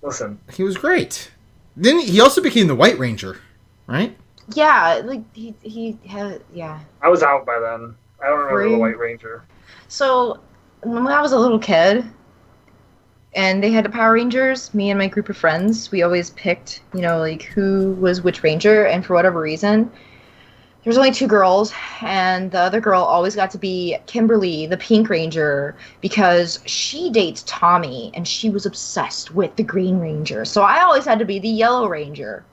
Listen. He was great. Then he also became the White Ranger, right? Yeah, like he had I was out by then. I don't remember the White Ranger. So when I was a little kid and they had the Power Rangers, me and my group of friends, we always picked, like who was which ranger, and for whatever reason, there was only 2 girls, and the other girl always got to be Kimberly, the Pink Ranger, because she dates Tommy, and she was obsessed with the Green Ranger. So I always had to be the Yellow Ranger.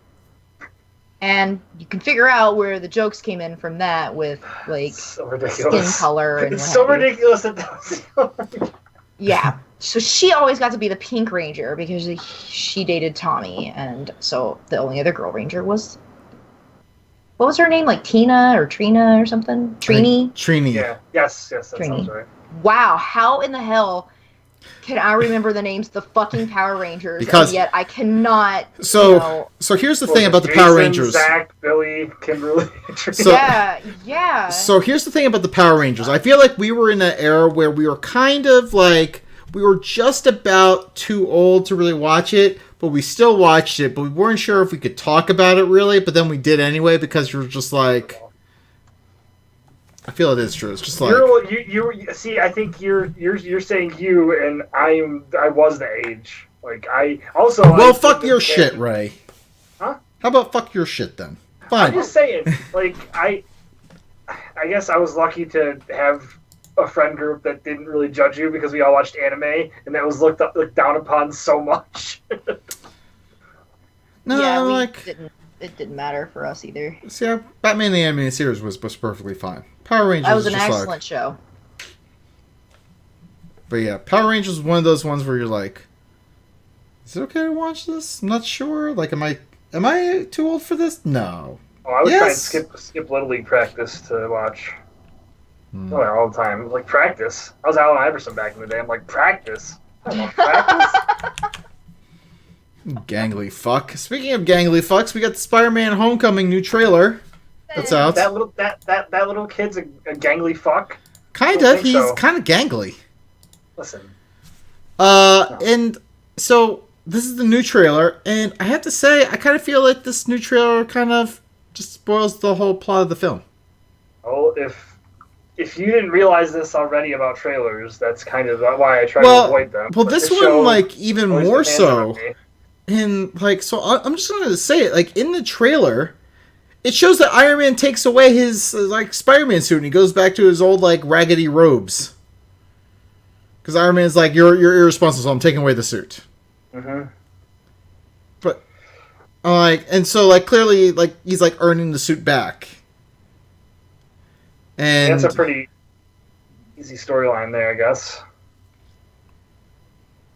And you can figure out where the jokes came in from that with, like, skin color and It's so ridiculous that yeah. So she always got to be the Pink Ranger because she dated Tommy, and so the only other girl ranger was... What was her name? Like Tina or Trina or something? Trini? Trini. Yeah. Yes, that Trini. sounds right. Wow, how in the hell can I remember the names of the fucking Power Rangers, Because- and yet I cannot, So here's the thing about the Power Rangers. Zach, Billy, Kimberly. So- yeah. So here's the thing about the Power Rangers. I feel like we were in an era where we were kind of like, we were just about too old to really watch it, but we still watched it, but we weren't sure if we could talk about it really, but then we did anyway because you're just like, I feel it is true. It's just like you see. I think you're saying you, and I was the age. Like I also. Well, fuck your shit, Ray. Huh? How about fuck your shit then? Fine. I'm just saying. Like I guess I was lucky to have a friend group that didn't really judge you because we all watched anime, and that was looked down upon so much. No, yeah, like it didn't matter for us either. See, Batman the Animated Series was perfectly fine. Power Rangers That was an just excellent show. But yeah, Power Rangers is one of those ones where you're like, is it okay to watch this? I'm not sure. Like, am I too old for this? No. Oh, I would try and skip Little League practice to watch. Oh, yeah, all the time. Like, practice. I was Allen Iverson back in the day. I'm like, practice? I don't know, practice? Gangly fuck. Speaking of gangly fucks, we got the Spider-Man Homecoming new trailer that's out. That little kid's a gangly fuck? Kinda. He's kind of gangly. Listen. And so this is the new trailer, and I have to say, I kind of feel like this new trailer kind of just spoils the whole plot of the film. Oh, if you didn't realize this already about trailers, that's kind of why I try to avoid them. Well, this one, like, even more so. And, like, so I'm just going to say it. Like, in the trailer, it shows that Iron Man takes away his, like, Spider-Man suit, and he goes back to his old, like, raggedy robes. Because Iron Man's like, you're irresponsible, so I'm taking away the suit. Mm-hmm. But Like, and so like clearly like he's like earning the suit back. And that's a pretty easy storyline there, I guess.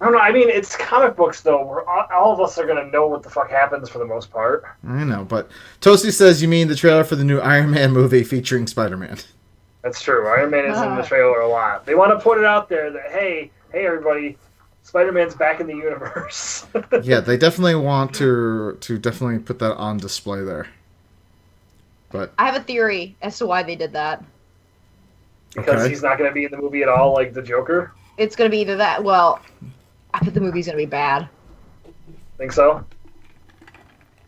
I don't know. I mean, it's comic books, though, where all of us are going to know what the fuck happens for the most part. I know, but Toasty says you mean the trailer for the new Iron Man movie featuring Spider-Man. That's true. Iron Man is in the trailer a lot. They want to put it out there that, hey, everybody, Spider-Man's back in the universe. Yeah, they definitely want to definitely put that on display there. But I have a theory as to why they did that. Because he's not going to be in the movie at all, like the Joker? It's going to be either that, well, I bet the movie's going to be bad. Think so?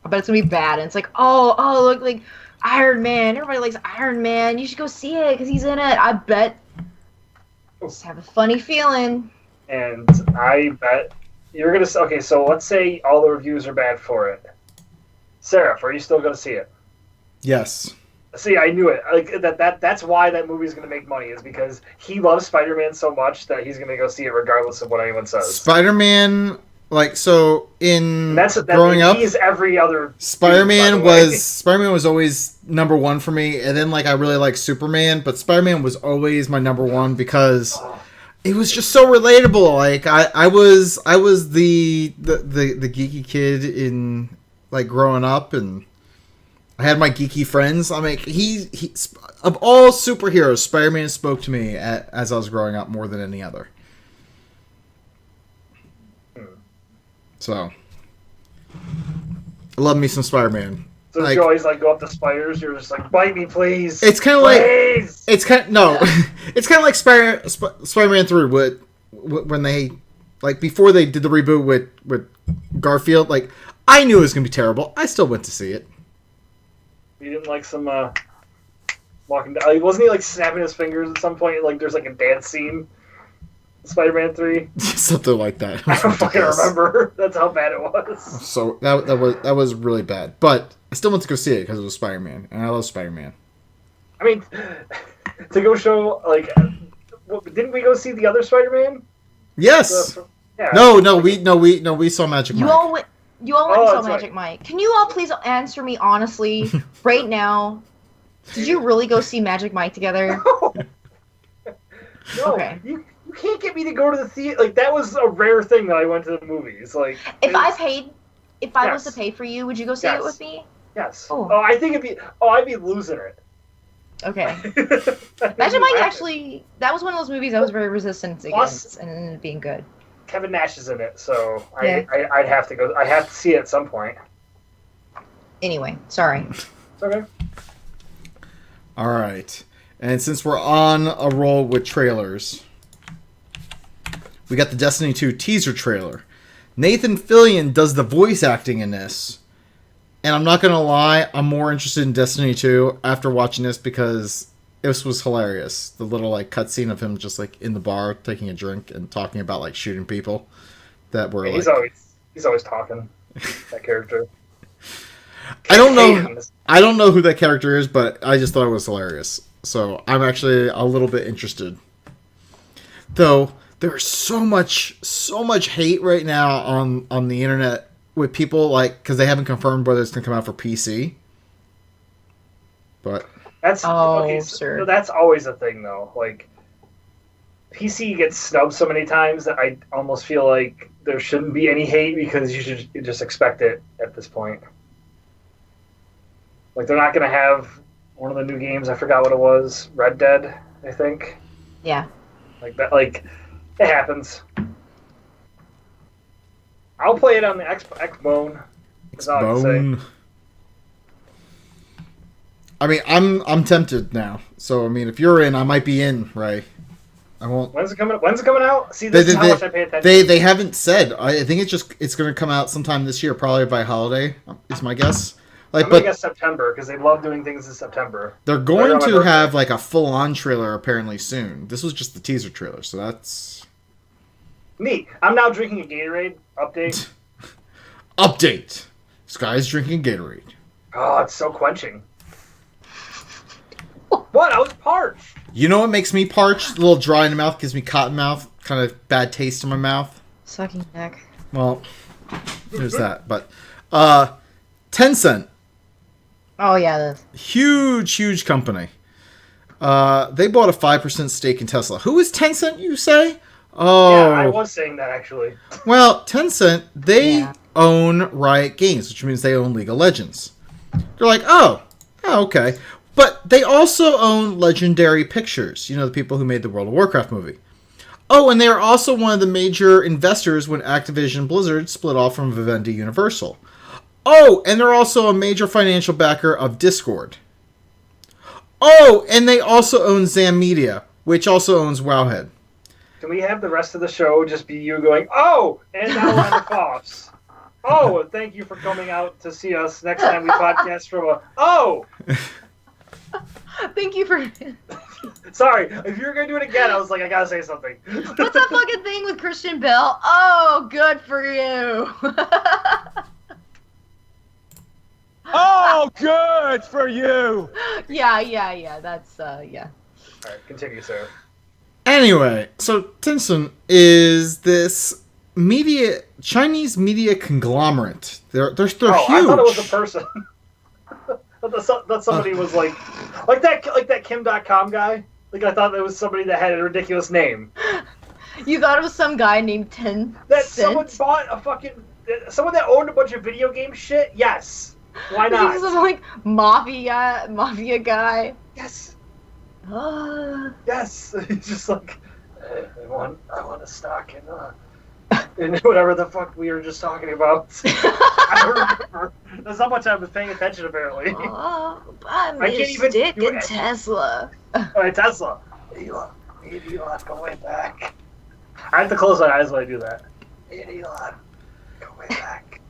I bet it's going to be bad. And it's like, oh, look, like, Iron Man. Everybody likes Iron Man. You should go see it because he's in it. I bet. I just have a funny feeling. And I bet you're going to... Okay, so let's say all the reviews are bad for it. Seraph, are you still going to see it? Yes. See, I knew it. Like that's why that movie's going to make money, is because he loves Spider-Man so much that he's going to go see it regardless of what anyone says. Spider-Man, like, so in growing up, he's every other Spider-Man was always number one for me, and then like I really like Superman, but Spider-Man was always my number one because it was just so relatable. Like I was the geeky kid in like growing up, and I had my geeky friends. I mean, he of all superheroes, Spider-Man spoke to me as I was growing up more than any other. So, I love me some Spider-Man. So you always like go up the spiders. You're just like, bite me, please. It's kind of like it's kind of like Spider-Man 3 when they like before they did the reboot with Garfield. Like, I knew it was gonna be terrible. I still went to see it. You didn't like some walking down? Wasn't he like snapping his fingers at some point? Like there's like a dance scene in Spider-Man 3? Something like that. I don't fucking remember. That's how bad it was. So that was really bad. But I still went to go see it because it was Spider-Man, and I love Spider-Man. I mean, to go show like, didn't we go see the other Spider-Man? Yes. Yeah. No, we saw Magic Mike. You all went and saw Magic Mike. Can you all please answer me honestly right now? Did you really go see Magic Mike together? No, okay. You can't get me to go to the theater. Like, that was a rare thing that I went to the movies. Like, if I was to pay for you, would you go see it with me? Yes. Oh, I think I'd be losing it. Okay. Magic Mike actually, that was one of those movies I was very resistant against, and it ended up being good. Kevin Nash is in it, so yeah. I'd have to go. I have to see it at some point. Anyway, sorry. It's okay. All right, and since we're on a roll with trailers, we got the Destiny 2 teaser trailer. Nathan Fillion does the voice acting in this, and I'm not gonna lie, I'm more interested in Destiny 2 after watching this because this was hilarious. The little like cutscene of him just like in the bar taking a drink and talking about like shooting people that were he's always talking. That character. I don't know who that character is, but I just thought it was hilarious. So I'm actually a little bit interested. Though there's so much hate right now on the internet with people like because they haven't confirmed whether it's gonna come out for PC. But that's sure. That's always a thing though. Like PC gets snubbed so many times that I almost feel like there shouldn't be any hate because you should just expect it at this point. Like they're not gonna have one of the new games. I forgot what it was. Red Dead, I think. Yeah. Like that. Like it happens. I'll play it on the Xbone. Xbone. I mean, I'm tempted now. So I mean, if you're in, I might be in, Ray. I won't. When's it coming out? See, this is how much I pay attention. They haven't said. I think it's going to come out sometime this year, probably by holiday. Is my guess. Like, I'm gonna guess September because they love doing things in September. They're going to have like a full-on trailer apparently soon. This was just the teaser trailer, so that's neat. I'm now drinking a Gatorade. Update. Update. This guy's drinking Gatorade. Oh, it's so quenching. What? I was parched. You know what makes me parched? A little dry in the mouth, gives me cotton mouth, kind of bad taste in my mouth. Sucking neck. Well, there's that. But Tencent. Oh yeah, Huge company. They bought a 5% stake in Tesla. Who is Tencent, you say? Oh. Yeah, I was saying that actually. Well, Tencent, they own Riot Games, which means they own League of Legends. They're like, oh, okay. But they also own Legendary Pictures, the people who made the World of Warcraft movie. Oh, and they are also one of the major investors when Activision Blizzard split off from Vivendi Universal. Oh, and they're also a major financial backer of Discord. Oh, and they also own Zam Media, which also owns Wowhead. Can we have the rest of the show just be you going, oh, and now we're on the foffs. Oh, thank you for coming out to see us next time we podcast from a... Oh! Thank you for... Sorry, if you were going to do it again, I was like, I gotta say something. What's that fucking thing with Christian Bale? Oh, good for you. Oh, good for you. Yeah. That's, yeah. All right, continue, sir. Anyway, so Tencent is this Chinese media conglomerate. They're huge. I thought it was a person. that somebody was like that Kim.com guy. Like I thought it was somebody that had a ridiculous name. You thought it was some guy named Tencent? That someone bought someone that owned a bunch of video game shit? Yes. Why not? He's some like mafia guy. Yes. Yes. He's just like I want a stock in whatever the fuck we were just talking about. I don't remember. That's how much I was paying attention, apparently. Oh, buy me a stick in Tesla. Alright, Tesla. Elon, go way back. I have to close my eyes when I do that. Hey, Elon, go way back.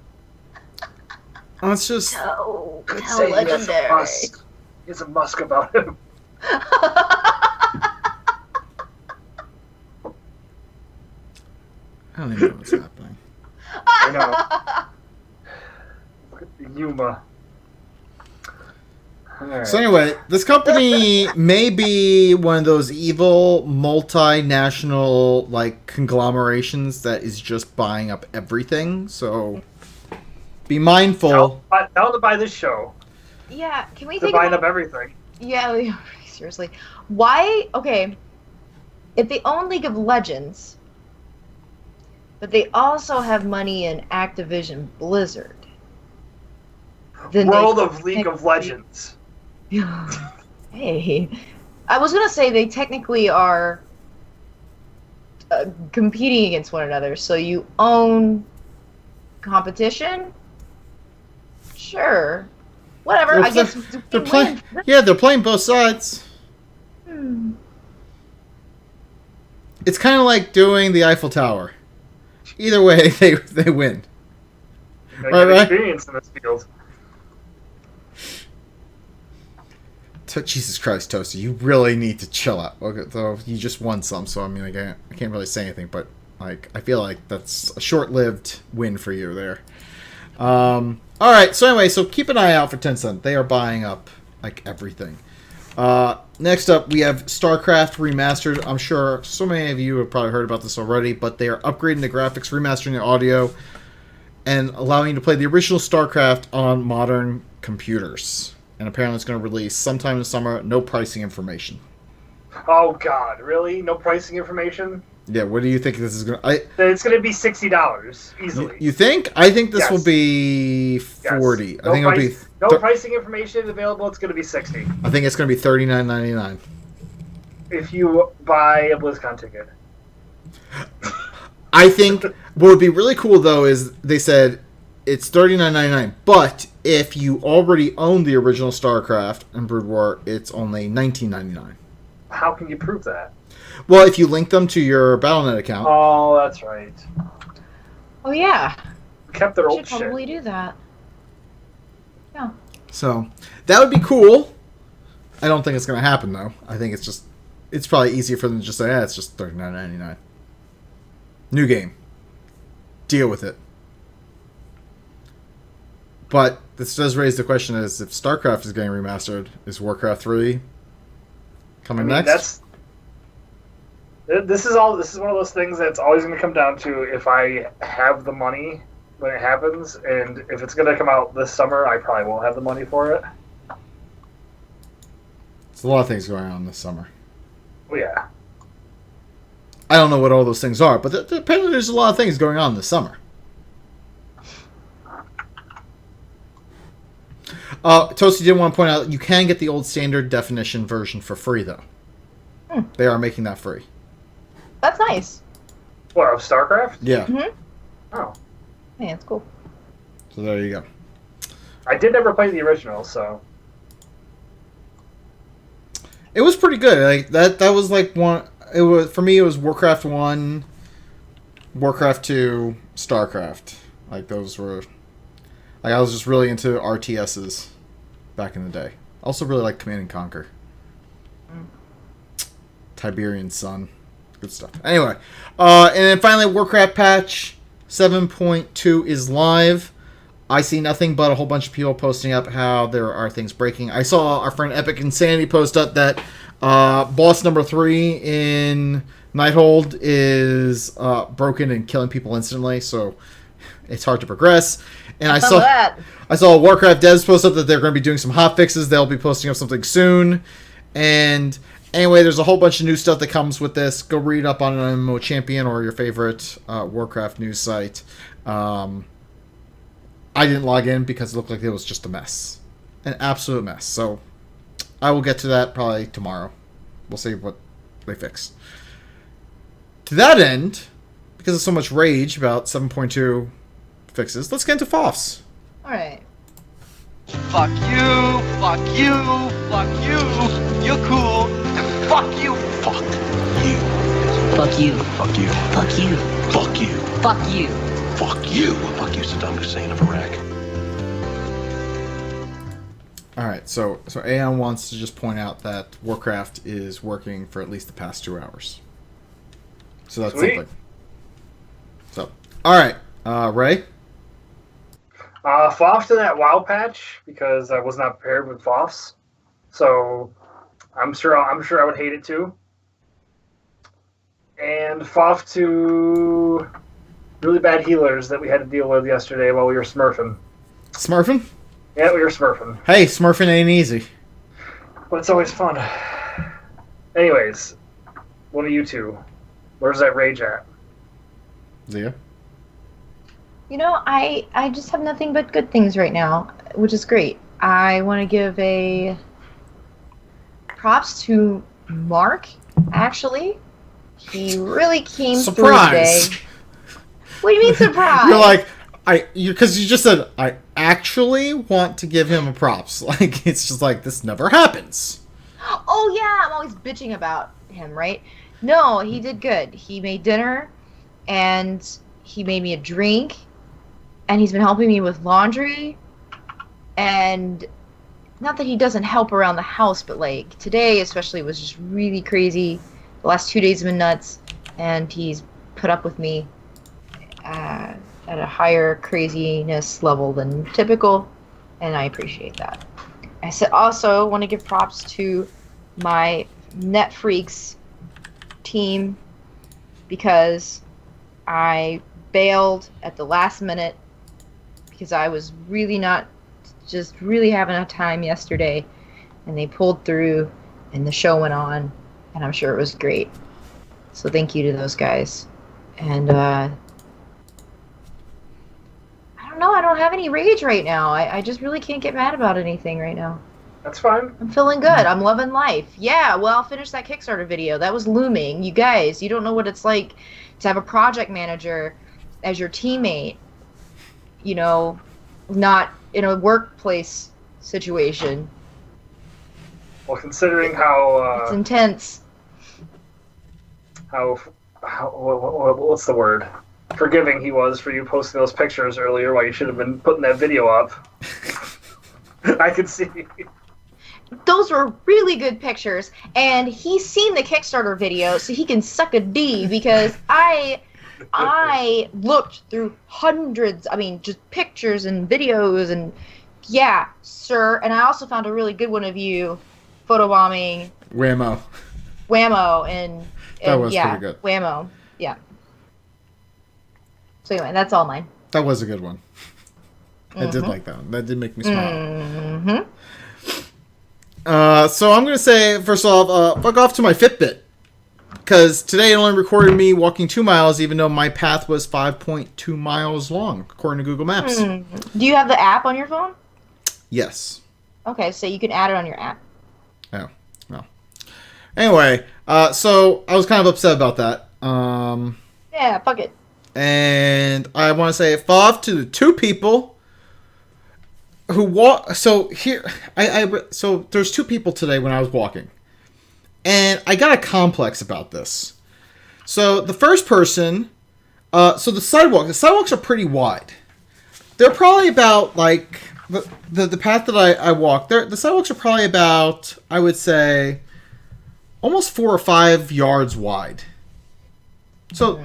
Let's just... How say legendary. He has a musk about him. I don't even know what's happening. I know. Yuma. Right. So anyway, this company may be one of those evil multinational conglomerations that is just buying up everything. So be mindful. Tell them to buy this show. Yeah, can we They're think buying about... up everything. Yeah, seriously. Why? Okay, if they own League of Legends, but they also have money in Activision Blizzard, then World of League of Legends. Hey, I was gonna say they technically are competing against one another. So you own competition, sure, whatever. Well, I guess they're playing. Yeah, they're playing both sides. It's kind of like doing the Eiffel Tower. Either way, they win. Right? Experience in this field. Jesus Christ, Toasty, you really need to chill out. Okay, though you just won some, so I mean, I can't really say anything, but I feel like that's a short-lived win for you there. All right, so anyway, so keep an eye out for Tencent. They are buying up everything. Next up, we have StarCraft Remastered. I'm sure so many of you have probably heard about this already, but they are upgrading the graphics, remastering the audio, and allowing you to play the original StarCraft on modern computers. And apparently it's going to release sometime in the summer. No pricing information. Oh, God. Really? No pricing information? Yeah, what do you think this is going to... It's going to be $60, easily. You think? I think this will be $40. Yes. I think it'll be... No pricing information available. It's going to be $60. I think it's going to be $39.99. If you buy a BlizzCon ticket. I think what would be really cool, though, is they said it's $39.99, but if you already own the original StarCraft and Brood War, it's only $19.99. How can you prove that? Well, if you link them to your Battle.net account. Oh, that's right. Oh, yeah. Kept their old shit. Should probably do that. Yeah. So, that would be cool. I don't think it's going to happen, though. I think it's probably easier for them to just say, it's just $39.99. New game. Deal with it. But this does raise the question: is if StarCraft is getting remastered, is Warcraft 3 coming next? This is one of those things that's always going to come down to if I have the money when it happens, and if it's going to come out this summer, I probably won't have the money for it. There's a lot of things going on this summer. Well, yeah. I don't know what all those things are, but apparently there's a lot of things going on this summer. Toasty did want to point out you can get the old standard definition version for free, though. They are making that free. That's nice. What, of StarCraft? Yeah. Mm-hmm. Oh. Yeah, it's cool. So there you go. I did never play the original, so... It was pretty good. Like that was like one... It was for me, it was Warcraft 1, Warcraft 2, StarCraft. Like, those were... Like, I was just really into RTSs back in the day. Also really like Command and Conquer. Tiberian Sun. Good stuff. Anyway. And then finally, Warcraft patch 7.2 is live. I see nothing but a whole bunch of people posting up how there are things breaking. I saw our friend Epic Insanity post up that boss number 3 in Nighthold is broken and killing people instantly, so it's hard to progress. And I saw Warcraft devs post up that they're going to be doing some hot fixes. They'll be posting up something soon. And anyway, there's a whole bunch of new stuff that comes with this. Go read up on an MMO Champion or your favorite Warcraft news site. I didn't log in because it looked like it was just a mess. An absolute mess. So I will get to that probably tomorrow. We'll see what they fix. To that end, because of so much rage about 7.2 fixes, let's get into foffs. Alright. Fuck you, fuck you, fuck you, you're cool, and fuck you, fuck you. Fuck you. Fuck you. Fuck you. Fuck you. Fuck you. Fuck you. Fuck you, Saddam Hussein of Iraq. Alright, so Aeon wants to just point out that Warcraft is working for at least the past 2 hours. So that's Sweet. something. So, alright, Ray? Foffs in that WoW patch, because I was not prepared with foffs. So I'm sure I would hate it too. And foff to really bad healers that we had to deal with yesterday while we were smurfing. Smurfing? Yeah, we were smurfing. Hey, smurfing ain't easy. But it's always fun. Anyways, one of you two, where's that rage at? Zia? You know, I just have nothing but good things right now, which is great. I want to give a props to Mark, actually. He really came through today. What do you mean surprise? You're like, because you just said, I actually want to give him a props. Like, it's just like, this never happens. Oh yeah, I'm always bitching about him, right? No, he did good. He made dinner, and he made me a drink, and he's been helping me with laundry, and not that he doesn't help around the house, but like today especially was just really crazy. The last 2 days have been nuts, and he's put up with me at a higher craziness level than typical, and I appreciate that. I also want to give props to my Netfreaks team, because I bailed at the last minute because I was really having a time yesterday, and they pulled through and the show went on, and I'm sure it was great. So thank you to those guys. And I don't know, I don't have any rage right now. I just really can't get mad about anything right now. That's fine. I'm feeling good. I'm loving life. Yeah, well, I'll finish that Kickstarter video. That was looming. You guys, you don't know what it's like to have a project manager as your teammate, you know, not in a workplace situation. Well, considering how... it's intense. What's the word? Forgiving he was for you posting those pictures earlier while you should have been putting that video up. I could see. Those were really good pictures, and he's seen the Kickstarter video, so he can suck a D, because I looked through hundreds, just pictures and videos, and yeah, sir. And I also found a really good one of you photobombing Whammo, and that was yeah, pretty good. Whammo, yeah. So anyway, that's all mine. That was a good one. I did like that one. That did make me smile. So I'm going to say, first off, fuck off to my Fitbit. Because today it only recorded me walking 2 miles, even though my path was 5.2 miles long, according to Google Maps. Do you have the app on your phone? Yes. Okay, so you can add it on your app. Oh, no. Anyway, so I was kind of upset about that. Yeah, fuck it. And I want to say off to the 2 people who walk. So here, so there's 2 people today when I was walking. And I got a complex about this. So the first person, so the sidewalks are pretty wide. They're probably about like the path that I walk. The sidewalks are probably about, I would say, almost 4 or 5 yards wide. So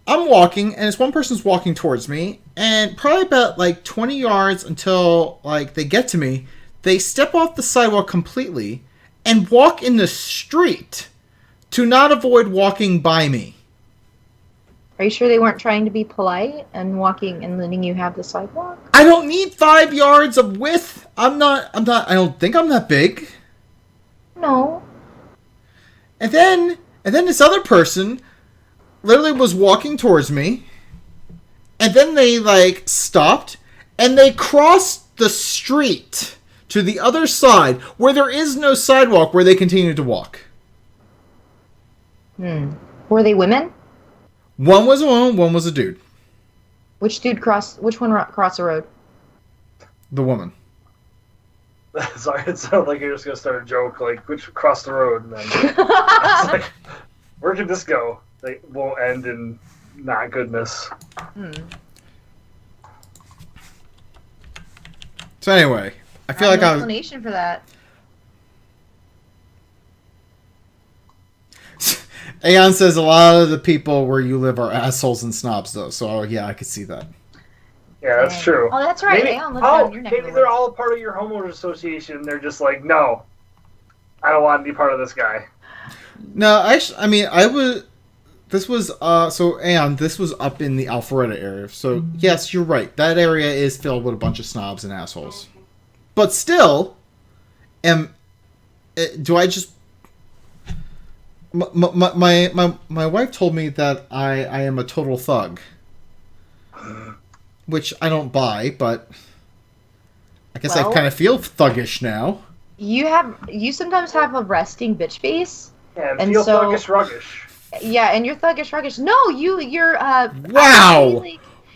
I'm walking, and this one person's walking towards me, and probably about like 20 yards until like they get to me, they step off the sidewalk completely and walk in the street to not avoid walking by me. Are you sure they weren't trying to be polite and walking and letting you have the sidewalk? I don't need 5 yards of width. I don't think I'm that big. No. And then this other person literally was walking towards me, and then they like stopped and they crossed the street to the other side where there is no sidewalk, where they continued to walk. Were they women? One was a woman, one was a dude. Which one crossed the road? The woman. Sorry, it sounded like you're just gonna start a joke, like which crossed the road, and then it's like, where could this go? They won't end in not goodness. So anyway, I feel like no explanation for that. Aeon says a lot of the people where you live are assholes and snobs, though. So yeah, I could see that. Yeah, that's true. Oh, that's right. Maybe, Aeon lives down in your neck of maybe the they're woods. all a part of your homeowners association. They're just like, no, I don't want to be part of this guy. No, actually, I mean, I was. This was so Aeon. This was up in the Alpharetta area. So yes, you're right. That area is filled with a bunch of snobs and assholes. But still, do I just? My wife told me that I am a total thug, which I don't buy, but I guess I kind of feel thuggish now. You sometimes have a resting bitch face. Yeah, and feel thuggish ruggish. Yeah, and you're thuggish ruggish. No, you're wow.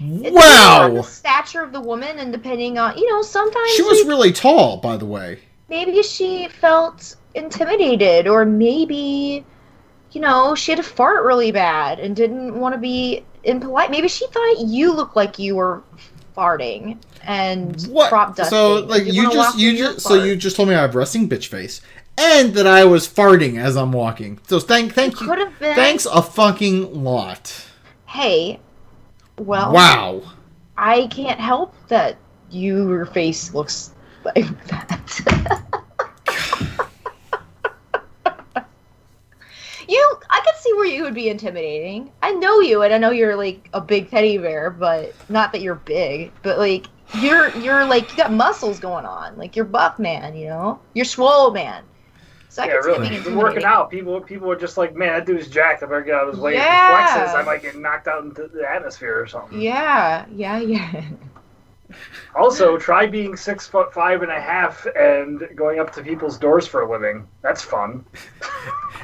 Wow! The stature of the woman, and depending on, sometimes she was really tall, by the way. Maybe she felt intimidated, or maybe, she had to fart really bad and didn't want to be impolite. Maybe she thought you looked like you were farting and crop dusting. So, like, you just told me I have resting bitch face, and that I was farting as I'm walking. So thank you. Could have been. Thanks a fucking lot. Hey. Well, wow. I can't help that your face looks like that. I could see where you would be intimidating. I know you, and I know you're like a big teddy bear, but not that you're big, but like you're like, you got muscles going on, like you're buff man, you're swole man. So I could see really. being Been working out. People are just like, man, that dude's jacked. I better get out of his way. Yeah. If he flexes, I might get knocked out into the atmosphere or something. Yeah. Also, try being 6'5.5" and going up to people's doors for a living. That's fun.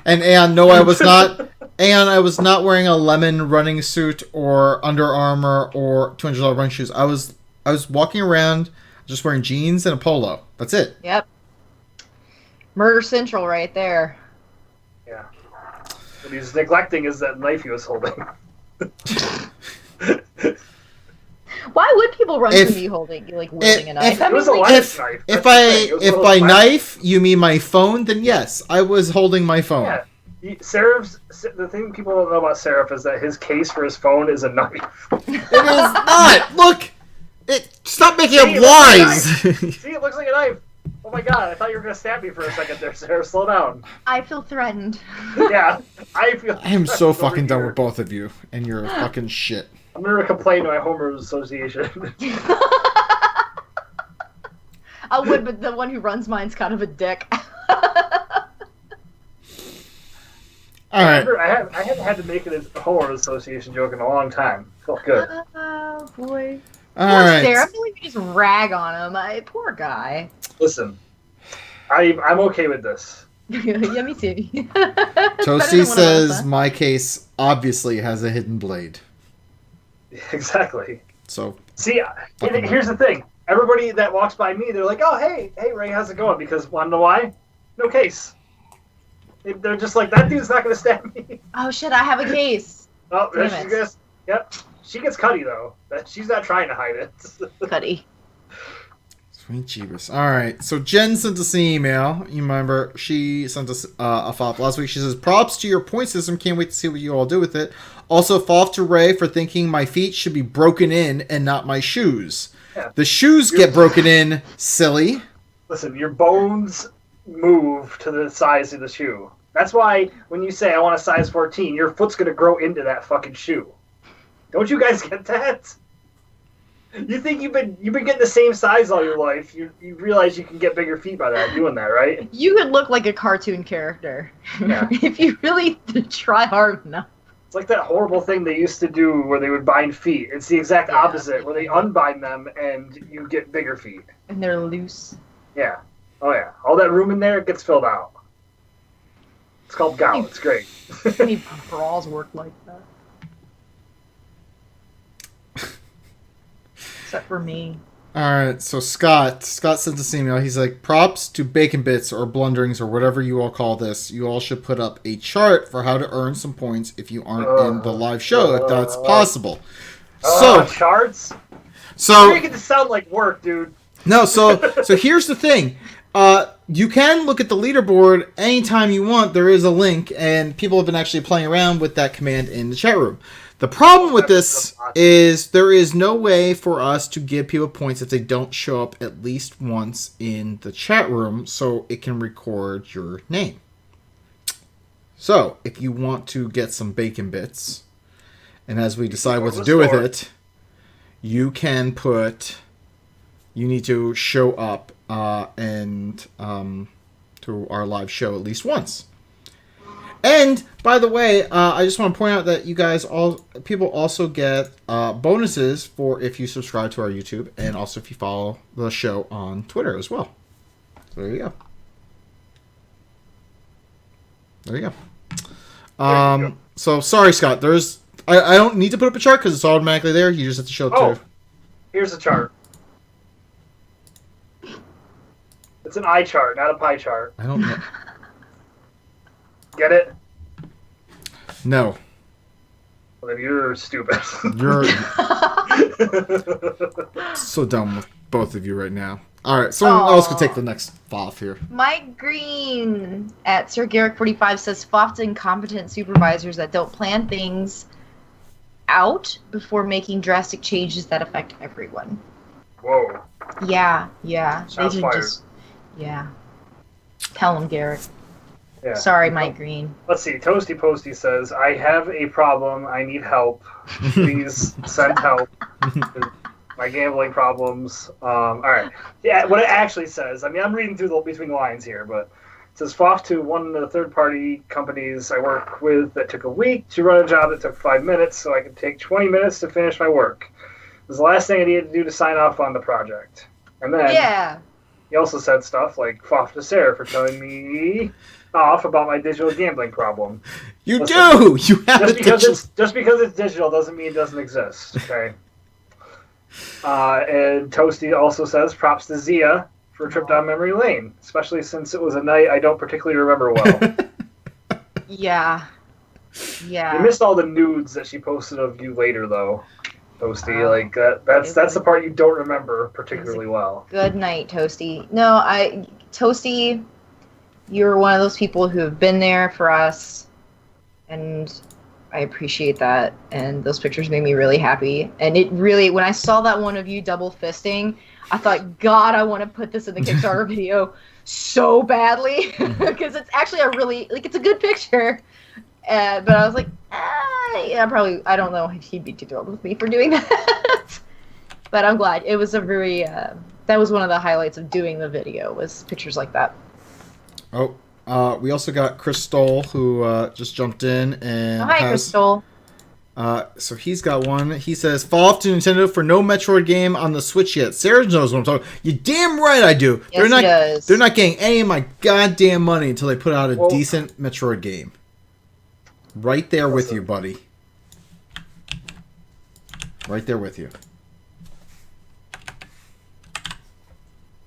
And Aeon, no, I was not. Aeon, I was not wearing a lemon running suit or Under Armour or $200 running shoes. I was walking around just wearing jeans and a polo. That's it. Yep. Murder Central right there. Yeah. What he's neglecting is that knife he was holding. Why would people run from you wholding wielding a knife? If by knife you mean my phone, then yes, I was holding my phone. Yeah. The thing people don't know about Seraph is that his case for his phone is a knife. It is not! Look! Stop making up lies! See, it looks like a knife. Oh my god, I thought you were going to stab me for a second there, Sarah. Slow down. I feel threatened. Yeah, I feel I am so fucking done with both of you and your fucking shit. I'm gonna complain to my homeowners association. I would, but the one who runs mine's kind of a dick. All right. I haven't had to make it a homeowners association joke in a long time. Felt good. Oh boy. All Poor right. Sarah. I feel like we just rag on him. Poor guy. Listen, I'm okay with this. Yeah, me too. Toasty says my case obviously has a hidden blade. Exactly. So see, here's the thing. Everybody that walks by me, they're like, "Oh, hey, Ray, how's it going?" Because wanna know why? No case. They're just like, that dude's not gonna stab me. Oh shit! I have a case. Oh, there she gets. Yep, she gets Cuddy though. She's not trying to hide it. Cuddy. Sweet Jeebus. All right, so Jen sent us an email. You remember she sent us a FOF last week. She says, "Props to your point system. Can't wait to see what you all do with it. Also, FOF to Ray for thinking my feet should be broken in and not my shoes. Yeah. The shoes get broken in, silly." Listen, your bones move to the size of the shoe. That's why when you say I want a size 14, your foot's gonna grow into that fucking shoe. Don't you guys get that? You think you've been getting the same size all your life. You realize you can get bigger feet by doing that, right? You could look like a cartoon character if you really try hard enough. It's like that horrible thing they used to do where they would bind feet. It's the exact opposite, where they unbind them and you get bigger feet. And they're loose. Yeah. Oh yeah. All that room in there gets filled out. It's called gout. It's great. Any bras work like that? Except for me. Alright, so Scott sent this email. He's like, "Props to Bacon Bits or Blunderings or whatever you all call this. You all should put up a chart for how to earn some points if you aren't in the live show, if that's possible." So charts? So you're making this sound like work, dude. No, so here's the thing. You can look at the leaderboard anytime you want. There is a link, and people have been actually playing around with that command in the chat room. The problem with this is there is no way for us to give people points if they don't show up at least once in the chat room so it can record your name. So, if you want to get some bacon bits, and as we decide what to do with it, you can put... You need to show up to our live show at least once. And by the way, I just want to point out that you guys people also get bonuses for if you subscribe to our YouTube and also if you follow the show on Twitter as well. So there you go. There you go. So sorry, Scott. I don't need to put up a chart because it's automatically there. You just have to show it to. Here's the chart. It's an eye chart, not a pie chart. I don't know. Get it? No. Well, then you're stupid. You're so dumb with both of you right now. All right, someone else can take the next FOF here. Mike Green at Sir Garrick 45 says FOF to incompetent supervisors that don't plan things out before making drastic changes that affect everyone. Whoa. Yeah. Shots fired. Yeah. Tell him, Garrick. Yeah. Sorry, Mike Green. Let's see. Toasty Posty says, "I have a problem. I need help. Please send help. My gambling problems." All right. Yeah. What it actually says. I mean, I'm reading through between the lines here, but it says FOF to one of the third-party companies I work with that took a week to run a job that took 5 minutes, so I could take 20 minutes to finish my work. It was the last thing I needed to do to sign off on the project. And then he also said stuff like FOF to Sarah for telling me off about my digital gambling problem. You do! You have just because it's digital doesn't mean it doesn't exist, okay? And Toasty also says, props to Zia for a trip down memory lane, especially since it was a night I don't particularly remember well. Yeah. You missed all the nudes that she posted of you later, though, Toasty. That's the part you don't remember particularly well. Good night, Toasty. No, Toasty, you're one of those people who have been there for us, and I appreciate that. And those pictures made me really happy. And it really, when I saw that one of you double fisting, I thought, God, I want to put this in the Kickstarter video so badly because it's actually it's a good picture. But I was like, I don't know if he'd be too thrilled with me for doing that. But I'm glad. It was a very, that was one of the highlights of doing the video, was pictures like that. Oh, we also got Chris Stoll, who just jumped in and Hi, Chris Stoll. So he's got one. He says, "Fall off to Nintendo for no Metroid game on the Switch yet." Sarah knows what I'm talking. You damn right I do. Yes, he does. They're not getting any of my goddamn money until they put out a decent Metroid game. Right there with you, buddy. Right there with you.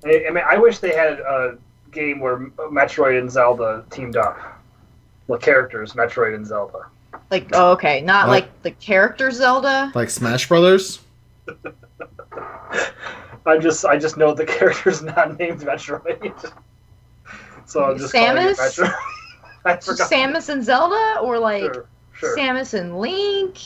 I mean, I wish they had a game where Metroid and Zelda teamed up. The characters, Metroid and Zelda. Like, oh, okay, not like the character Zelda. Like Smash Brothers. I just know the character's not named Metroid, so I'm just calling it Samus. Metroid. I forgot. Samus and Zelda, or like Sure. Samus and Link.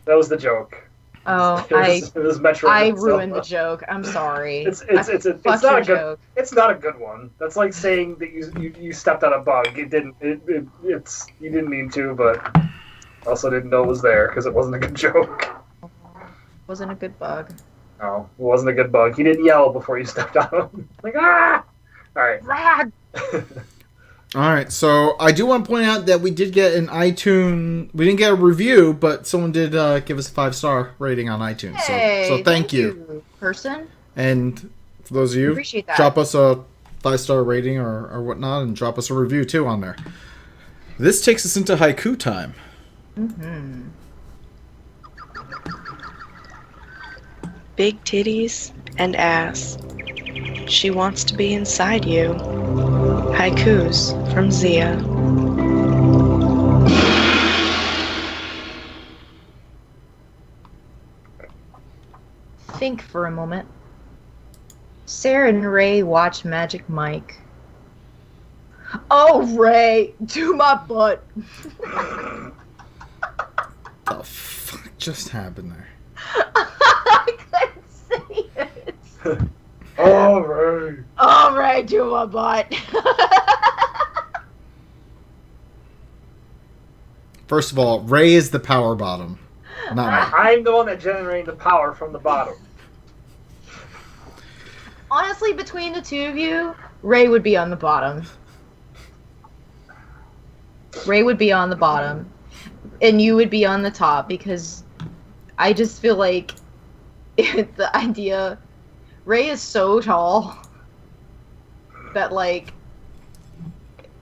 That was the joke. Oh, it was Metroid. I and ruined Zelda. the joke. I'm sorry. It's not a good joke. It's not a good one. That's like saying that you stepped on a bug. You didn't mean to, but also didn't know it was there because it wasn't a good joke. Wasn't a good bug. No, it wasn't a good bug. You didn't yell before you stepped on him. Like all right. Rag. All right, so I do want to point out that we did get an iTunes. We didn't get a review, but someone did give us a 5-star rating on iTunes. Hey, so thank you, person. And for those of you, Appreciate that. drop us a 5-star rating or whatnot, and drop us a review too on there. This takes us into haiku time. Mm-hmm. Big titties and ass. She wants to be inside you. Haikus from Zia. Think for a moment. Sarah and Ray watch Magic Mike. Oh, Ray, to my butt. The fuck just happened there? I couldn't say it. Oh, Ray. Oh, Ray, to my butt. First of all, Ray is the power bottom, not me. I'm the one that generated the power from the bottom. Honestly, between the two of you, Ray would be on the bottom. Ray would be on the bottom. And you would be on the top, because I just feel like the idea... Ray is so tall that, like...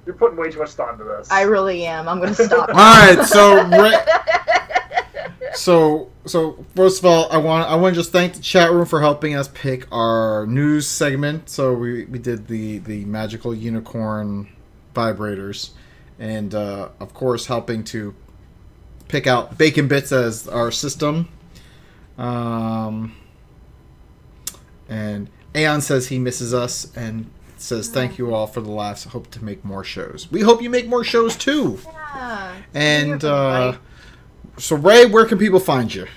You're putting way too much thought into this. I really am. I'm going to stop. Alright, so Ray... So first of all, I want to just thank the chat room for helping us pick our news segment. So we did the magical unicorn vibrators, and of course helping to pick out Bacon Bits as our system. And Aeon says he misses us and says thank you all for the laughs. I hope to make more shows. We hope you make more shows too. Yeah. And so Ray, where can people find you?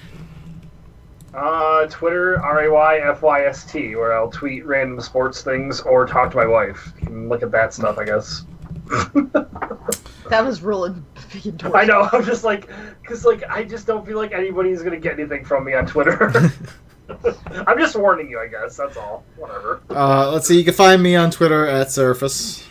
Twitter, RAYFYST, where I'll tweet random sports things or talk to my wife. You can look at that stuff, I guess. That was really big. I know, I'm just like, because like, I just don't feel like anybody's going to get anything from me on Twitter. I'm just warning you, I guess, that's all. Whatever. Let's see, you can find me on Twitter at Surface.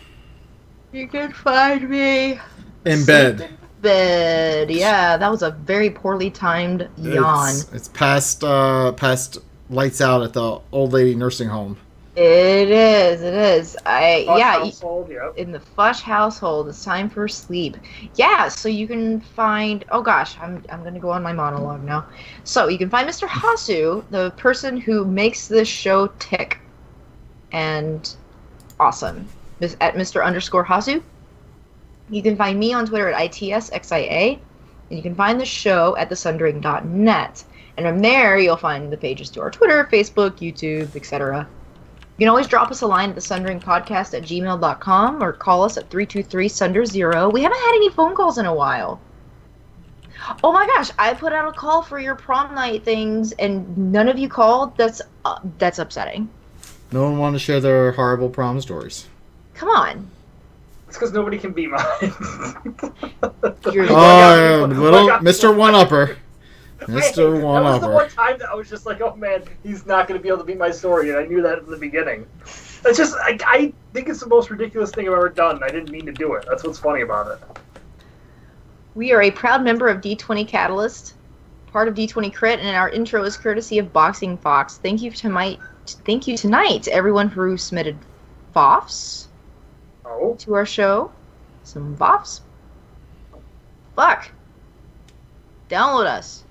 You can find me In bed. Bed. Yeah, that was a very poorly timed yawn. It's past lights out at the old lady nursing home. It is. Fush household, yep. In the Fush household, it's time for sleep. Yeah, so you can find. Oh gosh, I'm gonna go on my monologue now. So you can find Mr. Hasu, the person who makes this show tick, and awesome, at Mr._Hasu. You can find me on Twitter at ITSXIA, and you can find the show at thesundering.net. And from there, you'll find the pages to our Twitter, Facebook, YouTube, etc. You can always drop us a line at thesunderingpodcast@gmail.com or call us at 323-SUNDER0. We haven't had any phone calls in a while. Oh my gosh, I put out a call for your prom night things, and none of you called? That's upsetting. No one wanted to share their horrible prom stories. Come on. It's because nobody can beat mine. Little Mr. One-Upper. Mr. One-Upper. That was the one time that I was just like, oh man, he's not going to be able to beat my story, and I knew that in the beginning. It's just, I think it's the most ridiculous thing I've ever done. I didn't mean to do it. That's what's funny about it. We are a proud member of D20 Catalyst, part of D20 Crit, and our intro is courtesy of Boxing Fox. Thank you tonight, everyone who submitted foffs to our show. Some foffs. Fuck. Download us.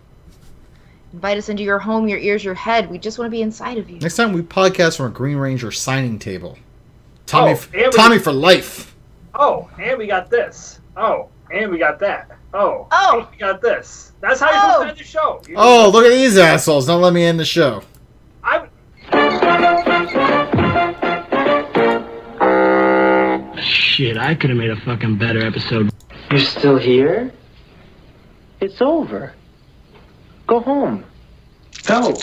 Invite us into your home, your ears, your head. We just want to be inside of you. Next time we podcast from a Green Ranger signing table. Tommy for life. Oh, and we got this. Oh, and we got that. Oh, and we got this. That's how you're supposed to end the show. Look at these assholes. Don't let me end the show. Shit, I could have made a fucking better episode. You're still here? It's over. Go home. Go.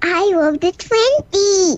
I love the 20.